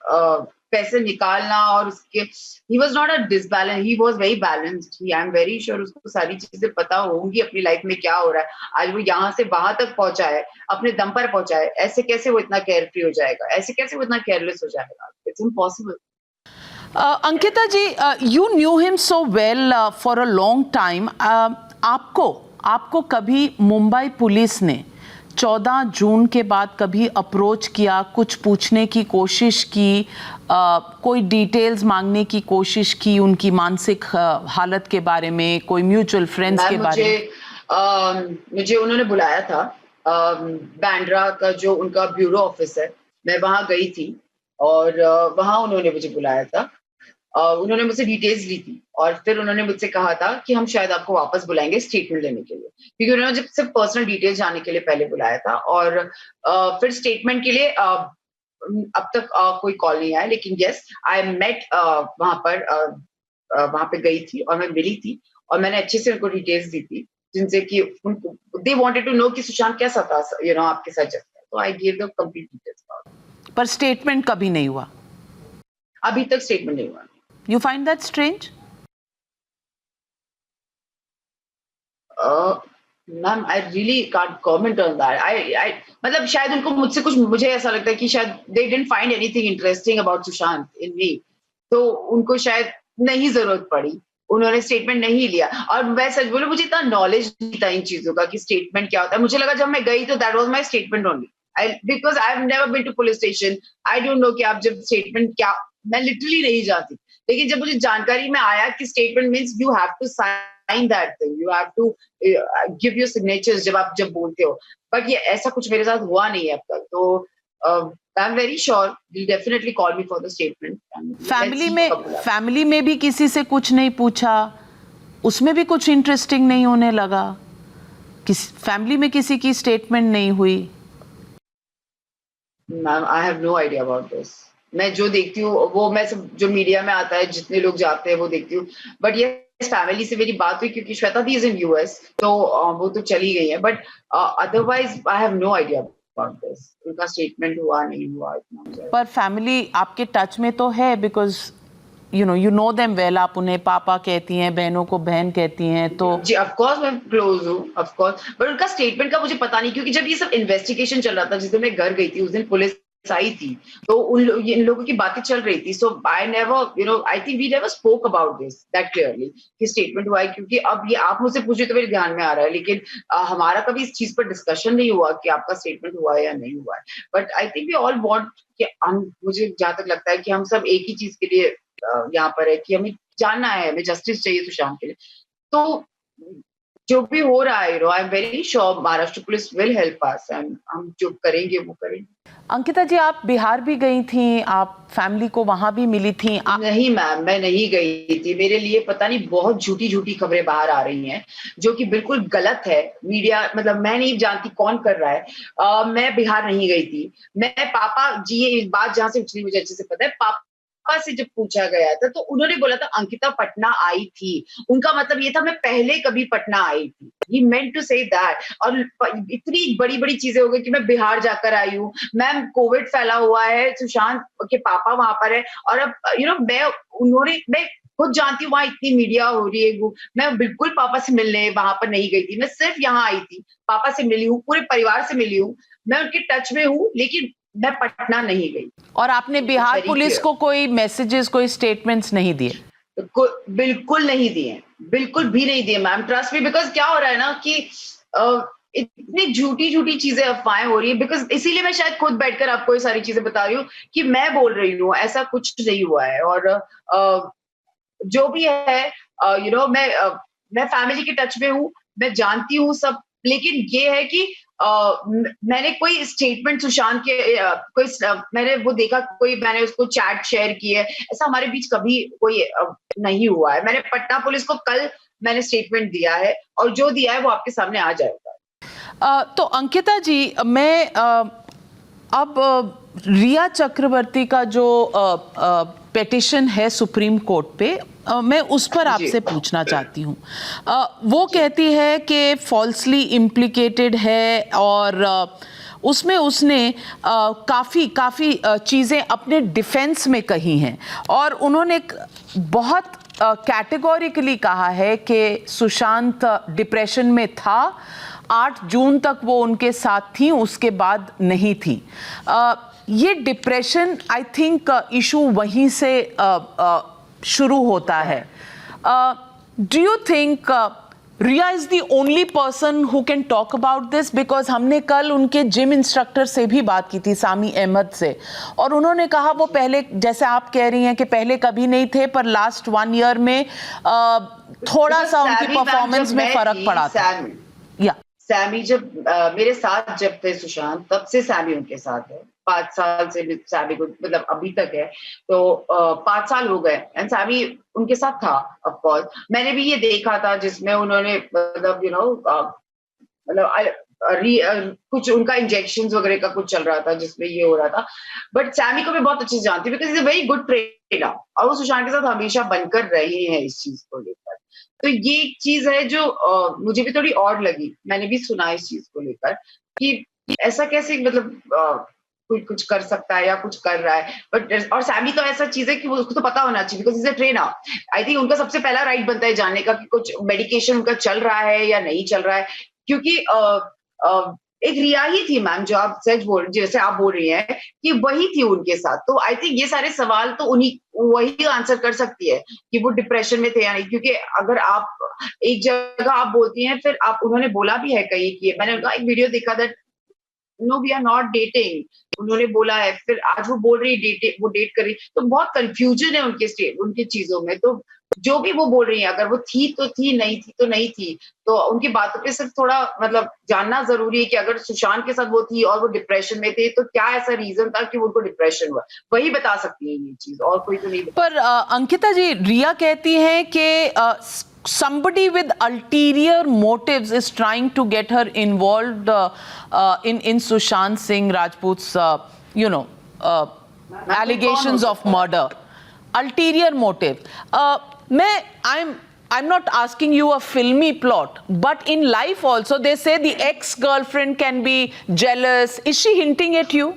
पैसे निकालना और उसके, he was not a disbalance, he was very balanced. I am very sure उसको सारी चीजें पता होंगी अपनी लाइफ में क्या हो रहा है। आज वो यहाँ से वहां तक पहुंचा है, अपने दम पर पहुंचा है। ऐसे कैसे वो इतना केयर फ्री हो जाएगा, ऐसे कैसे वो इतना केयरलेस हो जाएगा? It's impossible. Ankita ji, you knew him so well for a long time. आपको कभी मुंबई पुलिस ने 14 जून के बाद कभी अप्रोच किया, कुछ पूछने की कोशिश की, कोई डिटेल्स मांगने की कोशिश की उनकी मानसिक हालत के बारे में, कोई म्यूचुअल फ्रेंड्स के बारे में? मुझे उन्होंने बुलाया था, बैंड्रा का जो उनका ब्यूरो ऑफिस है, मैं वहां गई थी और वहां उन्होंने मुझे बुलाया था। उन्होंने मुझसे डिटेल्स ली थी और फिर उन्होंने मुझसे कहा था कि हम शायद आपको वापस बुलाएंगे स्टेटमेंट लेने के लिए, क्योंकि उन्होंने जब सिर्फ पर्सनल डिटेल्स जानने के लिए पहले बुलाया था और फिर स्टेटमेंट के लिए अब तक कोई कॉल नहीं आया। लेकिन यस, आई मेट वहां पे गई थी और मैं मिली थी और मैंने अच्छे से उनको डिटेल्स दी थी, जिनसे कि उनको दे वांटेड टू नो कि सुशांत कैसा था आपके साथ जब था। तो I give the complete details. पर स्टेटमेंट कभी नहीं हुआ? अभी तक स्टेटमेंट नहीं हुआ। You find that strange? Ma'am, I really can't comment on that. I मतलब शायद उनको मुझसे कुछ, मुझे ऐसा लगता है कि शायद they didn't find anything interesting about Sushant in me, तो उनको शायद नहीं जरूरत पड़ी, उन्होंने स्टेटमेंट नहीं लिया। और मैं सच बोलूं, मुझे इतना नॉलेज नहीं था इन चीजों का कि स्टेटमेंट क्या होता है। मुझे लगा जब मैं गई तो that was my statement only, because I have never been to police station. I don't know कि आप जब स्टेटमेंट क्या, मैं लिटरली नहीं जानती। लेकिन जब मुझे जानकारी में आया कि statement means you have to sign that thing, you have to give your signatures जब बोलते हो, बट ये ऐसा कुछ मेरे साथ हुआ नहीं है अब तक। तो I am very sure you definitely call me for the statement. Family में भी किसी से कुछ नहीं पूछा, उसमें भी कुछ इंटरेस्टिंग नहीं होने लगा? फैमिली में किसी की स्टेटमेंट नहीं हुई? Ma'am, I have no idea about this. मैं जो देखती हूँ वो मैं सब जो मीडिया में आता है, जितने लोग जाते हैं वो देखती हूँ। बट ये फैमिली से मेरी बात हुई क्योंकि Shweta di is in US, तो वो तो चली गई है। But otherwise I have no idea about this, उनका स्टेटमेंट हुआ नहीं हुआ इतना। पर फैमिली आपके टच में तो है, because you know them well, आप उन्हें पापा कहती हैं, बहनों को बहन कहती हैं, तो जी ऑफ कोर्स मैं क्लोज हूँ, ऑफ कोर्स। बट उनका स्टेटमेंट का मुझे पता नहीं, क्योंकि जब ये सब इन्वेस्टिगेशन चल रहा था, जिस दिन मैं घर गई थी उस दिन पुलिस आई थी, तो इन लोगों की बातें चल रही थी। So I never I think we never spoke about this that clearly कि स्टेटमेंट हुआ है। क्योंकि अब ये आप मुझसे पूछे तो मेरे ध्यान में आ रहा है, लेकिन हमारा कभी इस चीज पर डिस्कशन नहीं हुआ कि आपका स्टेटमेंट हुआ है या नहीं हुआ है। But I think we all want कि मुझे जहां तक लगता है कि हम सब एक ही चीज के लिए यहाँ पर है कि हमें जानना है, हमें जस्टिस चाहिए सुशांत के लिए। तो जो भी हो रहा है, आई am very sure Maharashtra police will help us and हम जो करेंगे वो करेंगे। अंकिता जी, आप बिहार भी गई थी, आप फैमिली को वहां भी मिली थी। नहीं मैम, मैं नहीं गई थी। मेरे लिए पता नहीं बहुत झूठी-झूठी खबरें बाहर आ रही हैं, जो कि बिल्कुल गलत है। मीडिया मतलब मैं नहीं जानती कौन कर रहा है। मैं बिहार नहीं गई थी। मैं पापा जी ये बात जहाँ से उछली मुझे अच्छे से पता है। पापा से जब पूछा गया था तो उन्होंने बोला था अंकिता पटना आई थी। उनका मतलब ये था मैं पहले कभी पटना आई थी। ही मेंट टू से दैट और इतनी बड़ी-बड़ी चीजें हो गई कि मैं बिहार जाकर आई हूँ। मैम कोविड फैला हुआ है, सुशांत के पापा वहां पर है और अब मैं खुद जानती हूँ वहां इतनी मीडिया हो रही है। मैं बिल्कुल पापा से मिलने वहां पर नहीं गई थी। मैं सिर्फ यहाँ आई थी, पापा से मिली हूँ, पूरे परिवार से मिली हूँ। मैं उनके टच में हूँ, लेकिन मैं पटना नहीं गई। और आपने बिहार पुलिस को कोई मैसेजेस, कोई स्टेटमेंट्स नहीं दिए? बिल्कुल नहीं दिए, बिल्कुल भी नहीं दिए मैम, ट्रस्ट मी। बिकॉज क्या हो रहा है ना कि इतनी झूठी-झूठी चीज़ें अफ़वाहें हो रही है बिकॉज़ इसीलिए मैं शायद खुद बैठकर आपको ये सारी चीज़ें बता रही हूँ कि मैं बोल रही हूँ, ऐसा कुछ नहीं हुआ है और जो भी है मैं फैमिली के टच में हूँ, मैं जानती हूँ सब, लेकिन ये है कि मैंने कोई स्टेटमेंट सुशांत के मैंने वो देखा कोई मैंने उसको चैट शेयर की है, ऐसा हमारे बीच कभी कोई नहीं हुआ है। मैंने पटना पुलिस को कल मैंने स्टेटमेंट दिया है और जो दिया है वो आपके सामने आ जाएगा। तो अंकिता जी, मैं अब रिया चक्रवर्ती का जो पेटिशन है सुप्रीम कोर्ट पे, मैं उस पर आपसे पूछना चाहती हूँ। वो कहती है कि फॉल्सली इम्प्लिकेटेड है और उसमें उसने काफ़ी चीज़ें अपने डिफेंस में कही हैं और उन्होंने बहुत कैटेगोरिकली कहा है कि सुशांत डिप्रेशन में था, 8 जून तक वो उनके साथ थी, उसके बाद नहीं थी। ये डिप्रेशन आई थिंक इशू वहीं से शुरू होता है। Do you think Rhea is the only person who can talk about this? Because हमने कल उनके जिम इंस्ट्रक्टर से भी बात की थी, सामी अहमद से, और उन्होंने कहा वो पहले, जैसे आप कह रही हैं कि पहले कभी नहीं थे, पर लास्ट 1 ईयर में थोड़ा सा उनकी परफॉर्मेंस में फर्क पड़ा था। या सैमी जब मेरे साथ जब थे सुशांत, तब से सैमी उनके साथ है। 5 साल से सैमी को मतलब अभी तक है, तो 5 साल हो गए एंड सैमी उनके साथ था। ऑफ कोर्स मैंने भी ये देखा था जिसमें उन्होंने मतलब कुछ उनका इंजेक्शंस वगैरह का कुछ चल रहा था जिसमें ये हो रहा था। बट सैमी को मैं बहुत अच्छे से जानती हूँ because he is a very good trainer और वो सुशांत के साथ हमेशा बनकर रहे हैं इस चीज को लेकर। तो ये एक चीज है जो मुझे भी थोड़ी ऑड लगी। मैंने भी सुना इस चीज को लेकर कि ऐसा कैसे मतलब कोई कुछ कर सकता है या कुछ कर रहा है। बट और सैमी तो ऐसा चीज है कि वो उसको तो पता होना चाहिए because is a trainer. I think उनका सबसे पहला राइट बनता है जानने का कि कुछ मेडिकेशन उनका चल रहा है या नहीं चल रहा है, क्योंकि एक रिया ही थी मैम जो आप सच बोल जैसे आप बोल रही हैं कि वही थी उनके साथ। तो आई थिंक ये सारे सवाल तो उन्हीं वही आंसर कर सकती है कि वो डिप्रेशन में थे या नहीं, क्योंकि अगर आप एक जगह आप बोलती हैं फिर आप उन्होंने बोला भी है कहीं कि मैंने उनका एक वीडियो देखा था, no we are not dating, उन्होंने बोला है, फिर आज वो बोल रही वो डेट कर रही, तो बहुत कंफ्यूजन है उनकी चीजों में। तो जो भी वो बोल रही है अगर वो थी तो थी, नहीं थी तो नहीं थी, तो उनकी बातों पे सिर्फ थोड़ा मतलब जानना जरूरी है कि अगर सुशांत के साथ वो थी और वो डिप्रेशन में थे तो क्या ऐसा रीजन था कि उनको डिप्रेशन हुआ, वही बता सकती है ये चीज, और कोई तो नहीं। पर अंकिता जी, रिया कहती है कि somebody with ulterior motives is trying to get her involved in Sushant Singh Rajput's allegations of murder. Ulterior motive. I'm not asking you a filmy plot, but in life also they say the ex-girlfriend can be jealous. Is she hinting at you?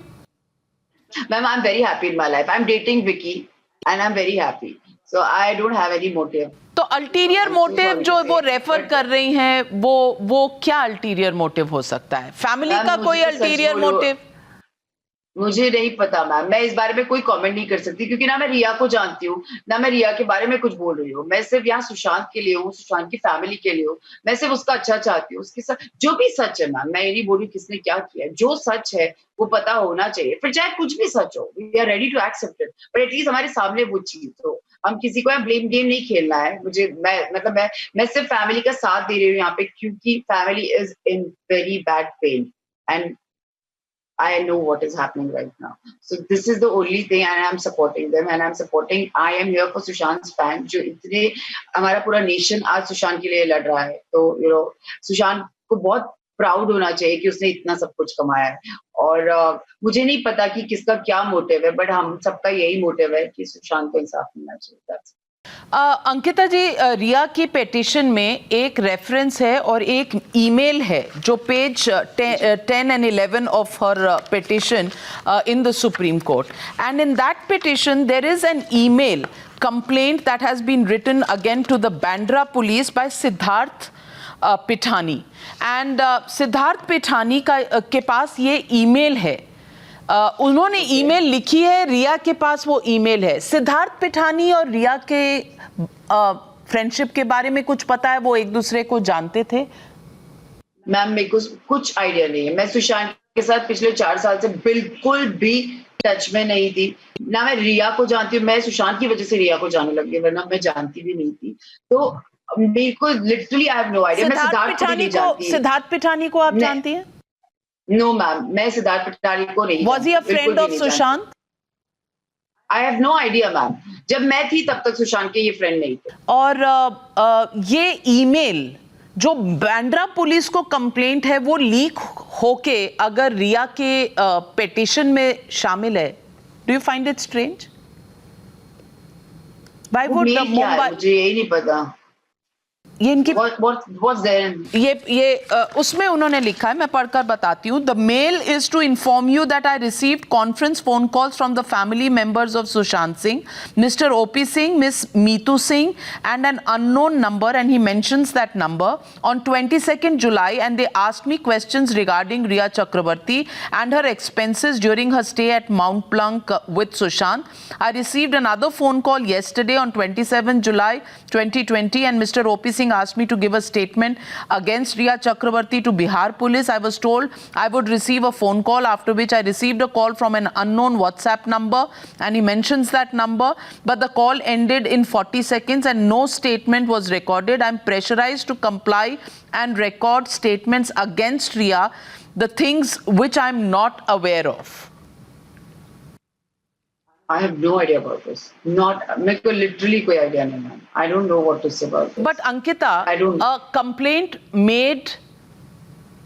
Ma'am, I'm very happy in my life. I'm dating Vicky and I'm very happy. So I don't have any motive. तो ulterior motive जो वो refer कर रही हैं, वो क्या ulterior motive हो सकता है? फैमिली का कोई अल्टीरियर मोटिव? मुझे नहीं पता मैम, मैं इस बारे में कोई कमेंट नहीं कर सकती क्योंकि ना मैं रिया को जानती हूँ, ना मैं रिया के बारे में कुछ बोल रही हूँ। मैं सिर्फ़ यहाँ सुशांत के लिए हूँ, सुशांत की फैमिली के लिए हूँ। मैं सिर्फ़ उसका अच्छा चाहती हूँ, उसके साथ जो भी सच है मैम, मैं ये नहीं बोल रही किसने क्या किया है, जो सच है वो पता होना चाहिए। फिर चाहे कुछ भी सच हो, we are ready to accept it, but at least हमारे सामने वो चीज़ हो। हम किसी को यहाँ ब्लेम गेम नहीं खेलना है। मुझे मैं सिर्फ़ फैमिली का साथ दे रही हूँ यहाँ पे क्योंकि family is in very bad pain and I know what is happening right now. So this is the only thing, and I'm supporting them, and I'm supporting. I am here for Sushant's fan. जो इतने हमारा पूरा nation आज सुशांत के लिए लड़ रहा है, तो सुशांत को बहुत प्राउड होना चाहिए कि उसने इतना सब कुछ कमाया है। और मुझे नहीं पता कि किसका क्या मोटिव है, बट हम सबका यही मोटिव है कि सुशांत को इंसाफ मिलना चाहिए। That's it. अंकिता जी, रिया की पेटिशन में एक रेफरेंस है और एक ईमेल है जो page 10 and 11 of her petition in the Supreme Court, and in that petition there is an email complaint that has been written again to the Bandra police by Siddharth Pithani, and Siddharth Pithani के पास ये email है। उन्होंने email लिखी है, रिया के पास वो email है। सिद्धार्थ पिठानी और रिया के फ्रेंडशिप के बारे में कुछ पता है? वो एक दूसरे को जानते थे? मैम मेरे को कुछ आइडिया नहीं है। मैं सुशांत के साथ पिछले 4 साल से बिल्कुल भी टच में नहीं थी। ना मैं रिया को जानती हूँ, मैं सुशांत की वजह से रिया को जानने लगी, वरना मैं जानती भी नहीं थी। तो मेरे को literally I have no idea. मैं सिद्धार्थ को नहीं जानती। सिद्धार्थ पिठानी को आप जानती हैं? नो मैम, मैं सिद्धार्थ पिठानी को नहीं। Was he a friend of Sushant? I have no idea ma'am. जब मैं थी तब तक सुशांत के ये फ्रेंड नहीं थे। और ये ईमेल जो बांद्रा पुलिस को कंप्लेंट है वो लीक होके अगर रिया के पेटिशन में शामिल है, do you find it strange? Why would the Mumbai? मुझे यही नहीं पता। ये इनकी What's there? ये उसमें उन्होंने लिखा है, मैं पढ़कर बताती हूँ। The mail is to inform you that I received conference phone calls from the family members of Sushant Singh, Mr. O.P. Singh, Miss Meetu Singh, and an unknown number, and he mentions that number on 22nd July, and they asked me questions regarding Riya Chakrabarti and her expenses during her stay at Mount Blanc with Sushant. I received another phone call yesterday on 27th July 2020, and Mr. O.P. Singh asked me to give a statement against Riya Chakrabarti to Bihar police. I was told I would receive a phone call, after which I received a call from an unknown WhatsApp number, and he mentions that number, but the call ended in 40 seconds and no statement was recorded. I'm pressurized to comply and record statements against Riya, the things which I'm not aware of. I have no idea about this. मेरे को literally कोई idea नहीं है. I don't know what to say about this. But Ankita, a complaint made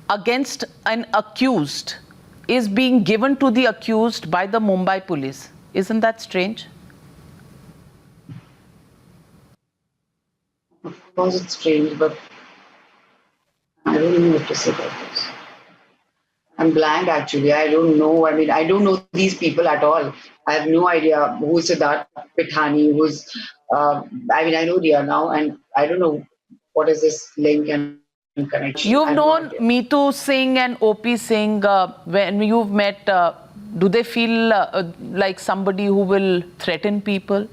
against an accused is being given to the accused by the Mumbai police. Isn't that strange? Of course it's strange, but I don't know what to say about this. I'm blank actually. I don't know. I mean, I don't know these people at all. I have no idea who's Siddharth Pithani, I mean, I know Riya now, and I don't know what is this link and connection. You've known Meetu Singh and O.P. Singh. When you've met, do they feel like somebody who will threaten people?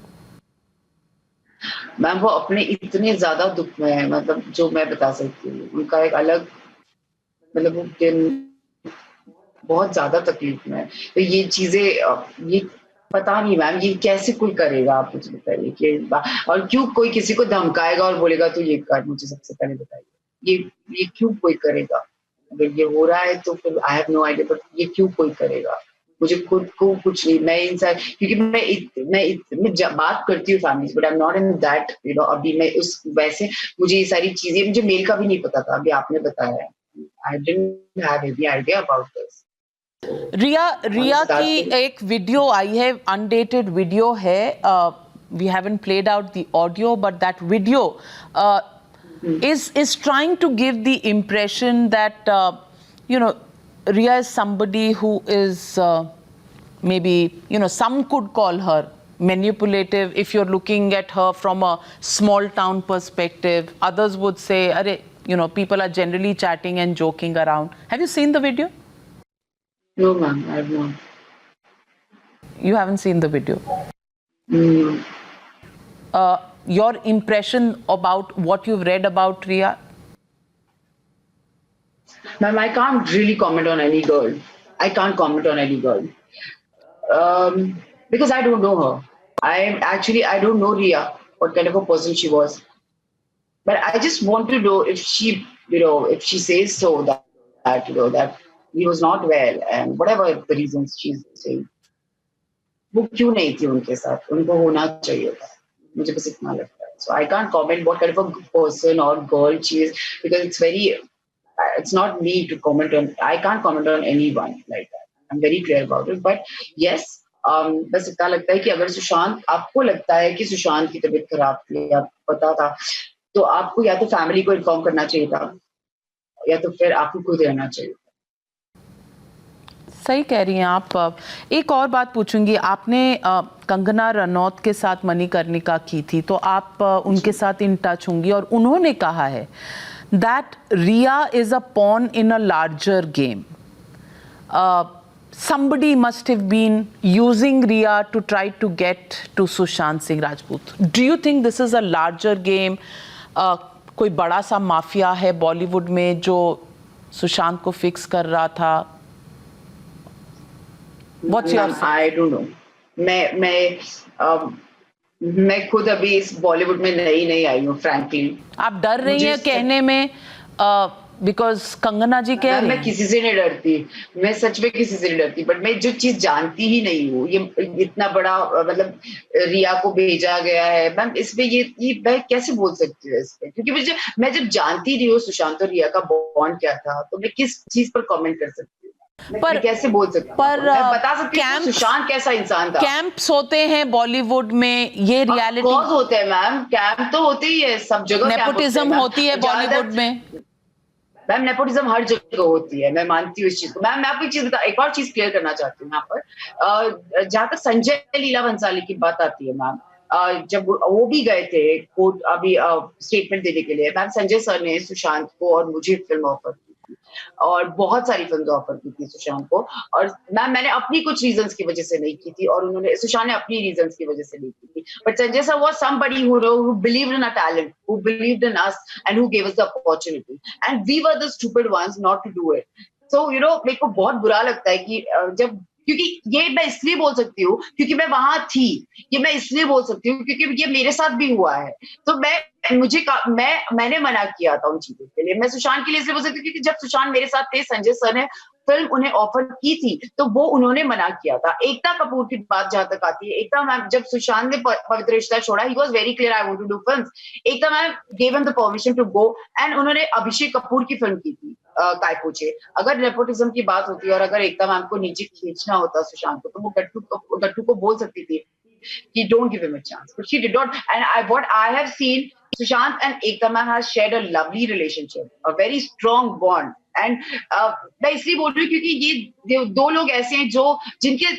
Ma'am वो अपने इतने ज्यादा दुख में है, मतलब जो मैं बता सकती हूँ, उनका एक अलग, मतलब वो बहुत ज्यादा तकलीफ में है। तो ये चीजें, ये पता नहीं मैम, ये कैसे कोई करेगा, आप मुझे बताइए कि और क्यों कोई किसी को धमकाएगा और बोलेगा तो ये कर, मुझे सबसे पहले बताइए, ये क्यों कोई करेगा? अगर ये हो रहा है तो फिर I have no idea, but ये क्यों कोई करेगा? मुझे खुद को कुछ नहीं, मैं इंसान, क्योंकि मैं बात करती हूँ family, but I am not in that, अभी मैं उस वैसे, मुझे ये सारी चीजें, मुझे मेल का भी नहीं पता था, अभी आपने बताया है। I didn't have any idea about this. Riya की एक वीडियो आई है, अनडेटेड वीडियो है, we haven't played out the audio, but that video is trying to give the impression that Riya is somebody who is maybe some could call her manipulative if you're looking at her from a small town perspective. Others would say, people are generally chatting and joking around. Have you seen the video? No, ma'am, I have not. You haven't seen the video. Mm. Your impression about what you've read about Riya? Ma'am, I can't really comment on any girl. I can't comment on any girl. Because I don't know her. I don't know Ria, what kind of a person she was. But I just want to know if she, if she says so that he was not well and whatever the reasons she's saying, वो क्यों नहीं थी उनके साथ? उनको होना चाहिए था. मुझे बस इतना लगता है. So I can't comment what kind of a person or girl she is because it's not me to comment on. I can't comment on anyone like that. I'm very clear about it. But yes, बस इतना लगता है कि अगर सुशांत, आपको लगता है कि सुशांत की तबीयत खराब थी, आपको पता था, तो आपको या तो फैमिली को इन्फॉर्म करना चाहिए था या तो फिर आपको खुद रहना चाहिए. सही कह रही हैं आप. एक और बात पूछूंगी, आपने कंगना रनौत के साथ मणिकर्णिका की थी, तो आप उनके साथ इन टच होंगी और उन्होंने कहा है that Riya is a pawn in a larger game. Somebody must have been using Riya to try to get to Sushant Singh Rajput. Do you think this is a larger game? कोई बड़ा सा mafia है बॉलीवुड में जो सुशांत को fix कर रहा था? What's your sense? I don't know. मैं खुद अभी इस बॉलीवुड में नहीं आई हूँ, फ्रैंकली. आप डर रही हैं कहने में बिकॉज कंगना जी कह रही हैं? मैं किसी से नहीं डरती, मैं सच में किसी से नहीं डरती, बट मैं जो चीज जानती ही नहीं हूँ, ये इतना बड़ा मतलब रिया को भेजा गया है मैम, इसमें ये मैं कैसे बोल सकती हूँ इस पे, क्योंकि मैं जब जानती नहीं हूँ सुशांत और रिया का बॉन्ड क्या था, तो मैं किस चीज पर कमेंट कर सकती हूँ? मैं कैसे बोल सकती हूँ? मैं बता सकती हूँ सुशांत कैसा इंसान था. कैंप्स होते हैं बॉलीवुड में, ये रियलिटी होते हैं मैम, कैंप तो होते ही है सब जगह. नेपोटिज्म होती है बॉलीवुड में मैम, नेपोटिज्म हर जगह होती है, मैं मानती हूँ इस चीज को. मैम मैं आपको एक और चीज क्लियर करना चाहती हूँ यहाँ पर. जहां तक संजय लीला भंसाली की बात आती है मैम, जब वो भी गए थे कोर्ट अभी स्टेटमेंट देने के लिए, मैम संजय सर ने सुशांत को और मुझे फिल्म ऑफर की थी और बहुत सारी फिल्म ऑफर की थी सुशांत को, और मैम मैंने अपनी कुछ रीजंस की वजह से नहीं की थी और सुशांत ने अपनी रीजंस की वजह से नहीं की थी. But Sanjay sir was somebody who believed in our talent, who believed in us and who gave us the opportunity, and we were the stupid ones not to do it. So मेरे को बहुत बुरा लगता है कि जब, क्योंकि ये मैं इसलिए बोल सकती हूँ क्योंकि मैं वहां थी, ये मैं इसलिए बोल सकती हूँ क्योंकि ये मेरे साथ भी हुआ है. तो मैंने मना किया था उन चीजों के लिए. मैं सुशांत के लिए इसलिए बोल सकती हूँ क्योंकि जब सुशांत मेरे साथ थे, संजय सर ने फिल्म उन्हें ऑफर की थी तो वो उन्होंने मना किया था. एकता कपूर की बात जहां तक आती है, एकता मैम जब सुशांत ने पवित्र रिश्ता छोड़ा, he was very clear, I want to do films. Ekta ma'am gave him the permission to go and उन्होंने अभिषेक कपूर की फिल्म की थी काय पूछे. अगर नेपोटिज्म की बात होती है और अगर एकता मैम को नीचे खींचना होता सुशांत को, तो वो गट्टू को बोल सकती थी कि don't give him a chance, but she did not. And what I have seen, Sushant and Ekta ma'am has shared a lovely relationship, a very strong bond. And मैं इसलिए बोल रही हूँ क्योंकि ये दो लोग ऐसे हैं जिनके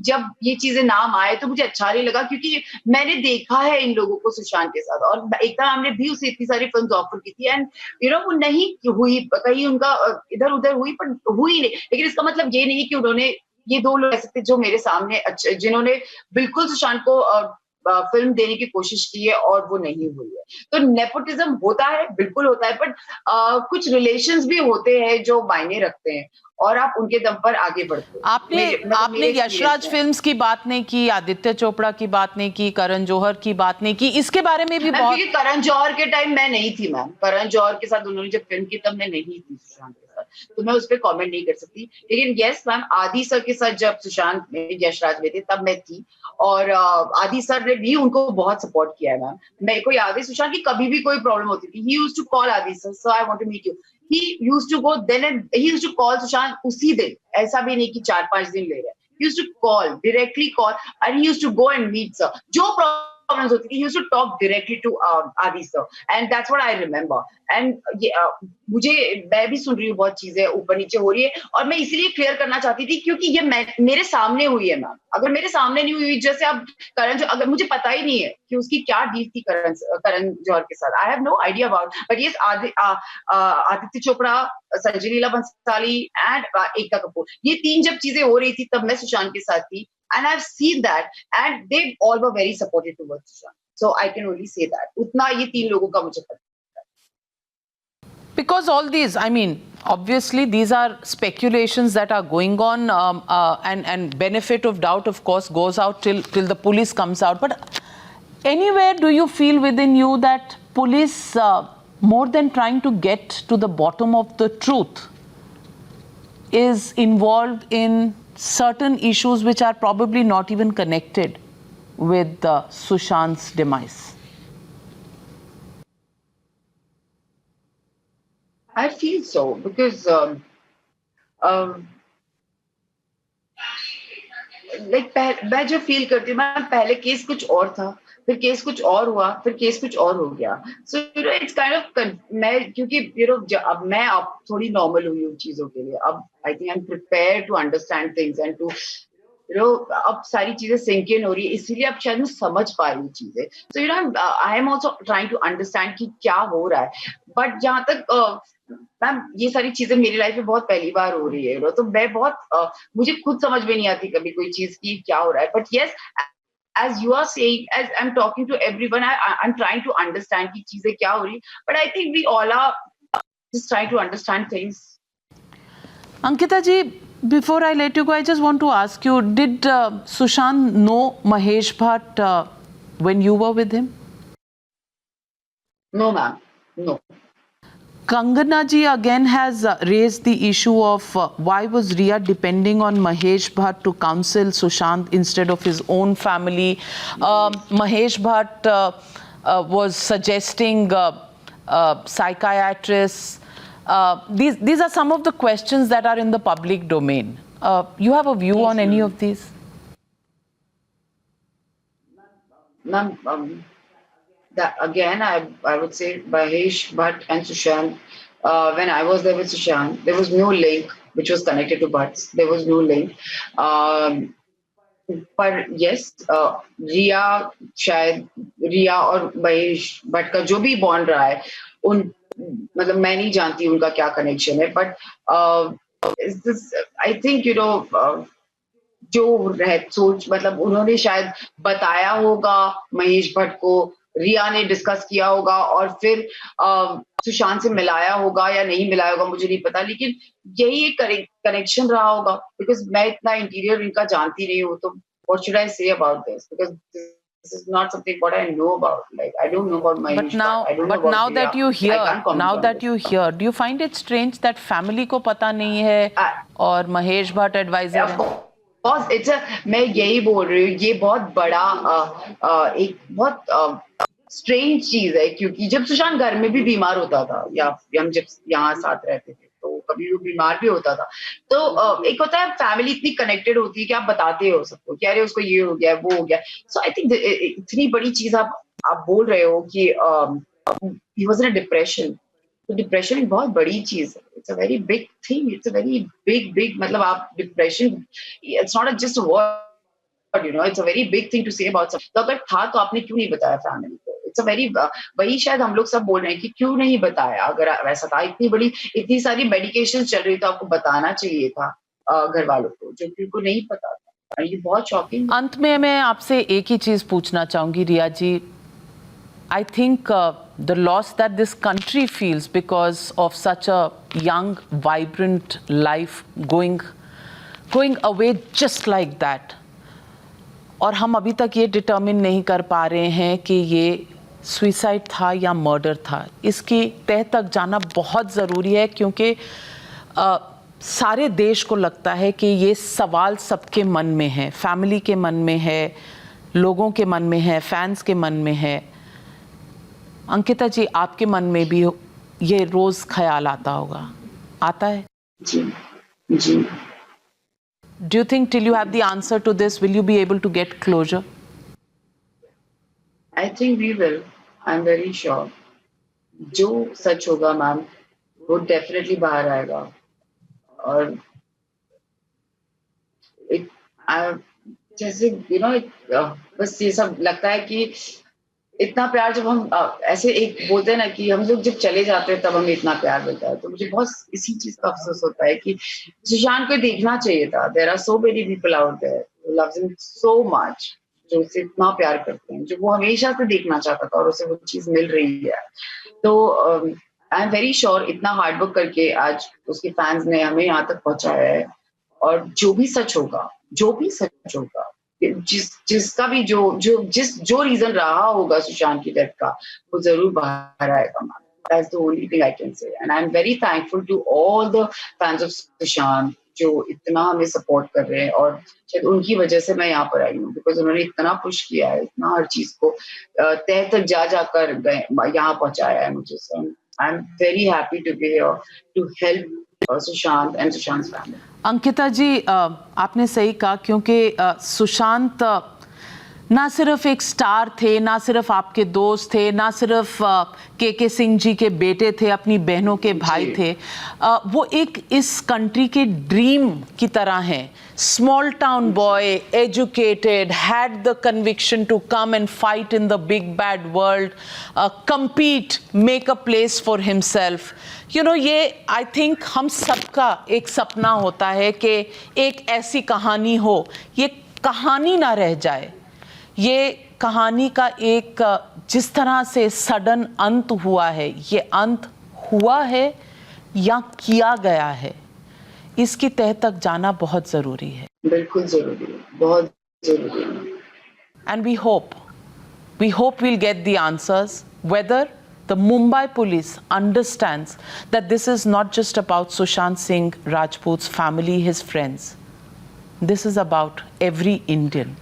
जब ये चीजें नाम आए तो मुझे अच्छा नहीं लगा, क्योंकि मैंने देखा है इन लोगों को सुशांत के साथ, और एकता मैम ने भी उसे इतनी सारी फिल्म ऑफर की थी एंड वो नहीं हुई, कहीं उनका इधर उधर हुई पर हुई नहीं. लेकिन इसका मतलब ये नहीं कि उन्होंने, ये दो लोग ऐसे थे जो मेरे सामने जिन्होंने बिल्कुल सुशांत को फिल्म देने की कोशिश की है और वो नहीं हुई है. तो नेपोटिज्म होता है, बिल्कुल होता है, बट कुछ रिलेशंस भी होते हैं जो मायने रखते हैं और आप उनके दम पर आगे बढ़ते हैं. आपने यशराज फिल्म्स की बात नहीं की, आदित्य चोपड़ा की बात नहीं की, करण जौहर की बात नहीं की, इसके बारे में भी बहुत. करण जौहर के टाइम मैं नहीं थी मैम, करण जौहर के साथ उन्होंने जब फिल्म की तब मैं नहीं थी सुशांत के साथ, तो मैं उस पर कॉमेंट नहीं कर सकती. लेकिन यस मैम, आदि सर के साथ जब सुशांत यशराज में थे तब मैं थी, और आदि सर ने भी उनको बहुत सपोर्ट किया है मैम. मेरे को याद है सुशांत की कभी भी कोई प्रॉब्लम होती थी, he used to call Adi sir, I want to meet you. He used to go then and he used to call Sushant उसी दिन, ऐसा भी नहीं कि 4-5 दिन ले रहे. He used to call, directly call, and he used to go and meet sir. जो problems होती थी, he used to talk directly to Adi sir, and that's what I remember. And मैं भी सुन रही हूँ, बहुत चीजें ऊपर नीचे हो रही है, और मैं इसीलिए क्लियर करना चाहती थी क्योंकि ये मेरे सामने हुई है मैम. अगर मेरे सामने नहीं हुई, जैसे अब अगर मुझे पता ही नहीं है कि उसकी क्या डील थी करण जौहर के साथ, I have no idea about, but ये आदित्य चोपड़ा, संजय लीला भंसाली एंड एकता कपूर, ये तीन जब चीजें हो रही थी तब मैं सुशांत के साथ थी. and I've seen that, and they all were very supportive towards Sushant. So I can only say that. उतना ये 3 लोगों का मुझे पता. Because all these, I mean, obviously these are speculations that are going on, and benefit of doubt, of course, goes out till the police comes out. But anywhere do you feel within you that police, more than trying to get to the bottom of the truth, is involved in certain issues which are probably not even connected with Sushant's demise? I feel so because like मैं जो feel करती हूँ, मैं पहले case कुछ और था, फिर केस कुछ और हुआ, फिर केस कुछ और हो गया. सो you know it's kind of, मैं क्योंकि यू नो अब मैं अब थोड़ी नॉर्मल हुई हूँ चीजों के लिए. अब I think I am prepare to understand things and to you know अब सारी चीजें सिंक इन हो रही है, इसीलिए अब शायद मैं समझ पा रही हूँ चीजें. So you know I am also trying to understand कि क्या हो रहा है. बट जहां तक मैम ये सारी चीजें मेरी लाइफ में बहुत पहली बार हो रही है, तो मैं बहुत मुझे खुद समझ में नहीं आती कभी कोई चीज की क्या हो रहा है. But yes, as you are saying, as I'm talking to everyone, I'm trying to understand की चीजें क्या हो रही. But I think we all are just trying to understand things. Ankita ji, before I let you go, I just want to ask you, did Sushant know Mahesh Bhatt when you were with him? No, ma'am. No. Kangana ji again has raised the issue of why was Riya depending on Mahesh Bhatt to counsel Sushant instead of his own family. Mahesh Bhatt was suggesting psychiatrists. These are some of the questions that are in the public domain. You have a view on any of these? Ma'am, that again, I would say Mahesh Bhatt and Sushant. When I was there with Sushant, there was no link which was connected to Bhatts. There was no link. पर yes, रिया और महेश भट्ट का जो भी bond रहा है, उन मतलब मैं नहीं जानती उनका क्या कनेक्शन है. But I think you know जो सोच मतलब उन्होंने शायद बताया होगा महेश भट्ट को, रिया ने डिस्कस किया होगा और फिर सुशांत से मिलाया होगा या नहीं मिलाया होगा मुझे नहीं पता, लेकिन यही एक कनेक्शन रहा होगा. बिकॉज मैं इतना इंटीरियर इनका जानती नहीं हूँ, तो what should I say about this, because this is not something what I know about. Like I don't know about my. But now that you hear, do you find it strange that family को पता नहीं है और Mahesh Bhatt adviser है? मैं यही बोल रही हूँ, ये बहुत बड़ा एक बहुत स्ट्रेंज चीज है, क्योंकि जब सुशांत घर में भी बीमार होता था या हम जब यहाँ साथ रहते थे तो कभी वो बीमार भी होता था, तो एक होता है फैमिली इतनी कनेक्टेड होती है कि आप बताते हो सबको कि अरे उसको ये हो गया वो हो गया. सो आई थिंक इतनी बड़ी चीज आप बोल रहे हो कि he was in a depression. तो डिप्रेशन एक बहुत बड़ी चीज है. It's a very big thing. It's a very big मतलब आप depression, it's not just a word, you know, it's a very big thing to say about. तो अगर था तो आपने क्यों नहीं बताया फैमिली को? इट्स अ वेरी वही शायद हम लोग सब बोल रहे हैं कि क्यों नहीं बताया. अगर वैसा था, इतनी सारी मेडिकेशन चल रही, तो आपको बताना चाहिए था घर वालों को, जो कि उनको नहीं पता था. ये बहुत शॉकिंग. अंत में मैं आपसे एक ही चीज पूछना चाहूंगी रिया जी. I think the loss that this country feels because of such a young, vibrant life going away just like that. और हम अभी तक ये डिटर्मिन नहीं कर पा रहे हैं कि ये सुसाइड था या मर्डर था. इसकी तह तक जाना बहुत ज़रूरी है, क्योंकि सारे देश को लगता है कि ये सवाल सबके मन में है, फैमिली के मन में है, लोगों के मन में है, फैंस के मन में है. अंकिता जी, आपके मन में भी ये रोज ख्याल आता होगा, आता है? जी. Do you think till you have the answer to this, will you be able to get closure? I think we will. I'm very sure. जो सच होगा मैम, वो डेफिनेटली बाहर आएगा. और जैसे यू नो बस ये सब लगता है कि इतना प्यार जब हम ऐसे एक बोलते हैं ना कि हम लोग जब चले जाते हैं तब हमें इतना प्यार मिलता है. तो मुझे बहुत इसी चीज का अफसोस होता है कि सुशांत को देखना चाहिए था. There are so many people out there loves him so much, जो उसे इतना प्यार करते हैं, जो वो हमेशा से देखना चाहता था और उसे वो चीज मिल रही है। तो आई एम वेरी श्योर इतना हार्ड वर्क करके आज उसके फैंस ने हमें यहाँ तक पहुंचाया है, और जो भी सच होगा, जो भी सच होगा, जिसका भी जो रीजन रहा होगा सुशांत की डेथ का, वो जरूर बाहर आएगा। That's the only thing I can say, and I'm very thankful to all the fans of Sushant जो इतना हमें सपोर्ट कर रहे हैं, और शायद उनकी वजह से मैं यहाँ पर आई हूँ, बिकॉज उन्होंने इतना पुश किया है, इतना हर चीज को तह तक जाकर गए, यहाँ पहुंचाया है मुझे। So I am very happy to be here to help Sushant and Sushant family. Ankita ji, आपने सही कहा, क्योंकि सुशांत ना सिर्फ एक स्टार थे, ना सिर्फ आपके दोस्त थे, ना सिर्फ के सिंह जी के बेटे थे, अपनी बहनों के भाई थे, वो एक इस कंट्री के ड्रीम की तरह हैं। Small town boy, educated, had the conviction to come and fight in the big bad world, compete, make a place for himself. You know, ये आई थिंक हम सबका एक सपना होता है कि एक ऐसी कहानी हो, ये कहानी ना रह जाए। ये कहानी का एक जिस तरह से सडन अंत हुआ है, ये अंत हुआ है या किया गया है, इसकी तह तक जाना बहुत ज़रूरी है। बिल्कुल ज़रूरी है, बहुत ज़रूरी है। And we hope we'll get the answers, whether the Mumbai police understands that this is not just about Sushant Singh Rajput's family, his friends. This is about every Indian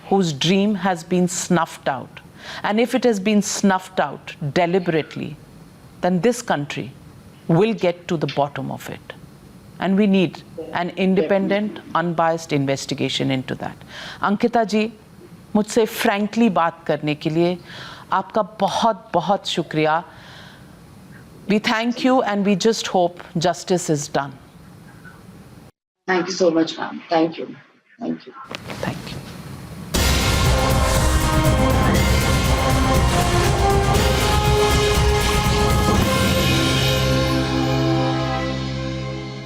whose dream has been snuffed out. And if it has been snuffed out deliberately, then this country will get to the bottom of it. And we need an independent, unbiased investigation into that. Ankita ji, मुझसे frankly बात करने के लिए आपका बहुत बहुत शुक्रिया. We thank you and we just hope justice is done. Thank you so much, ma'am. Thank you. Thank you. Thank you.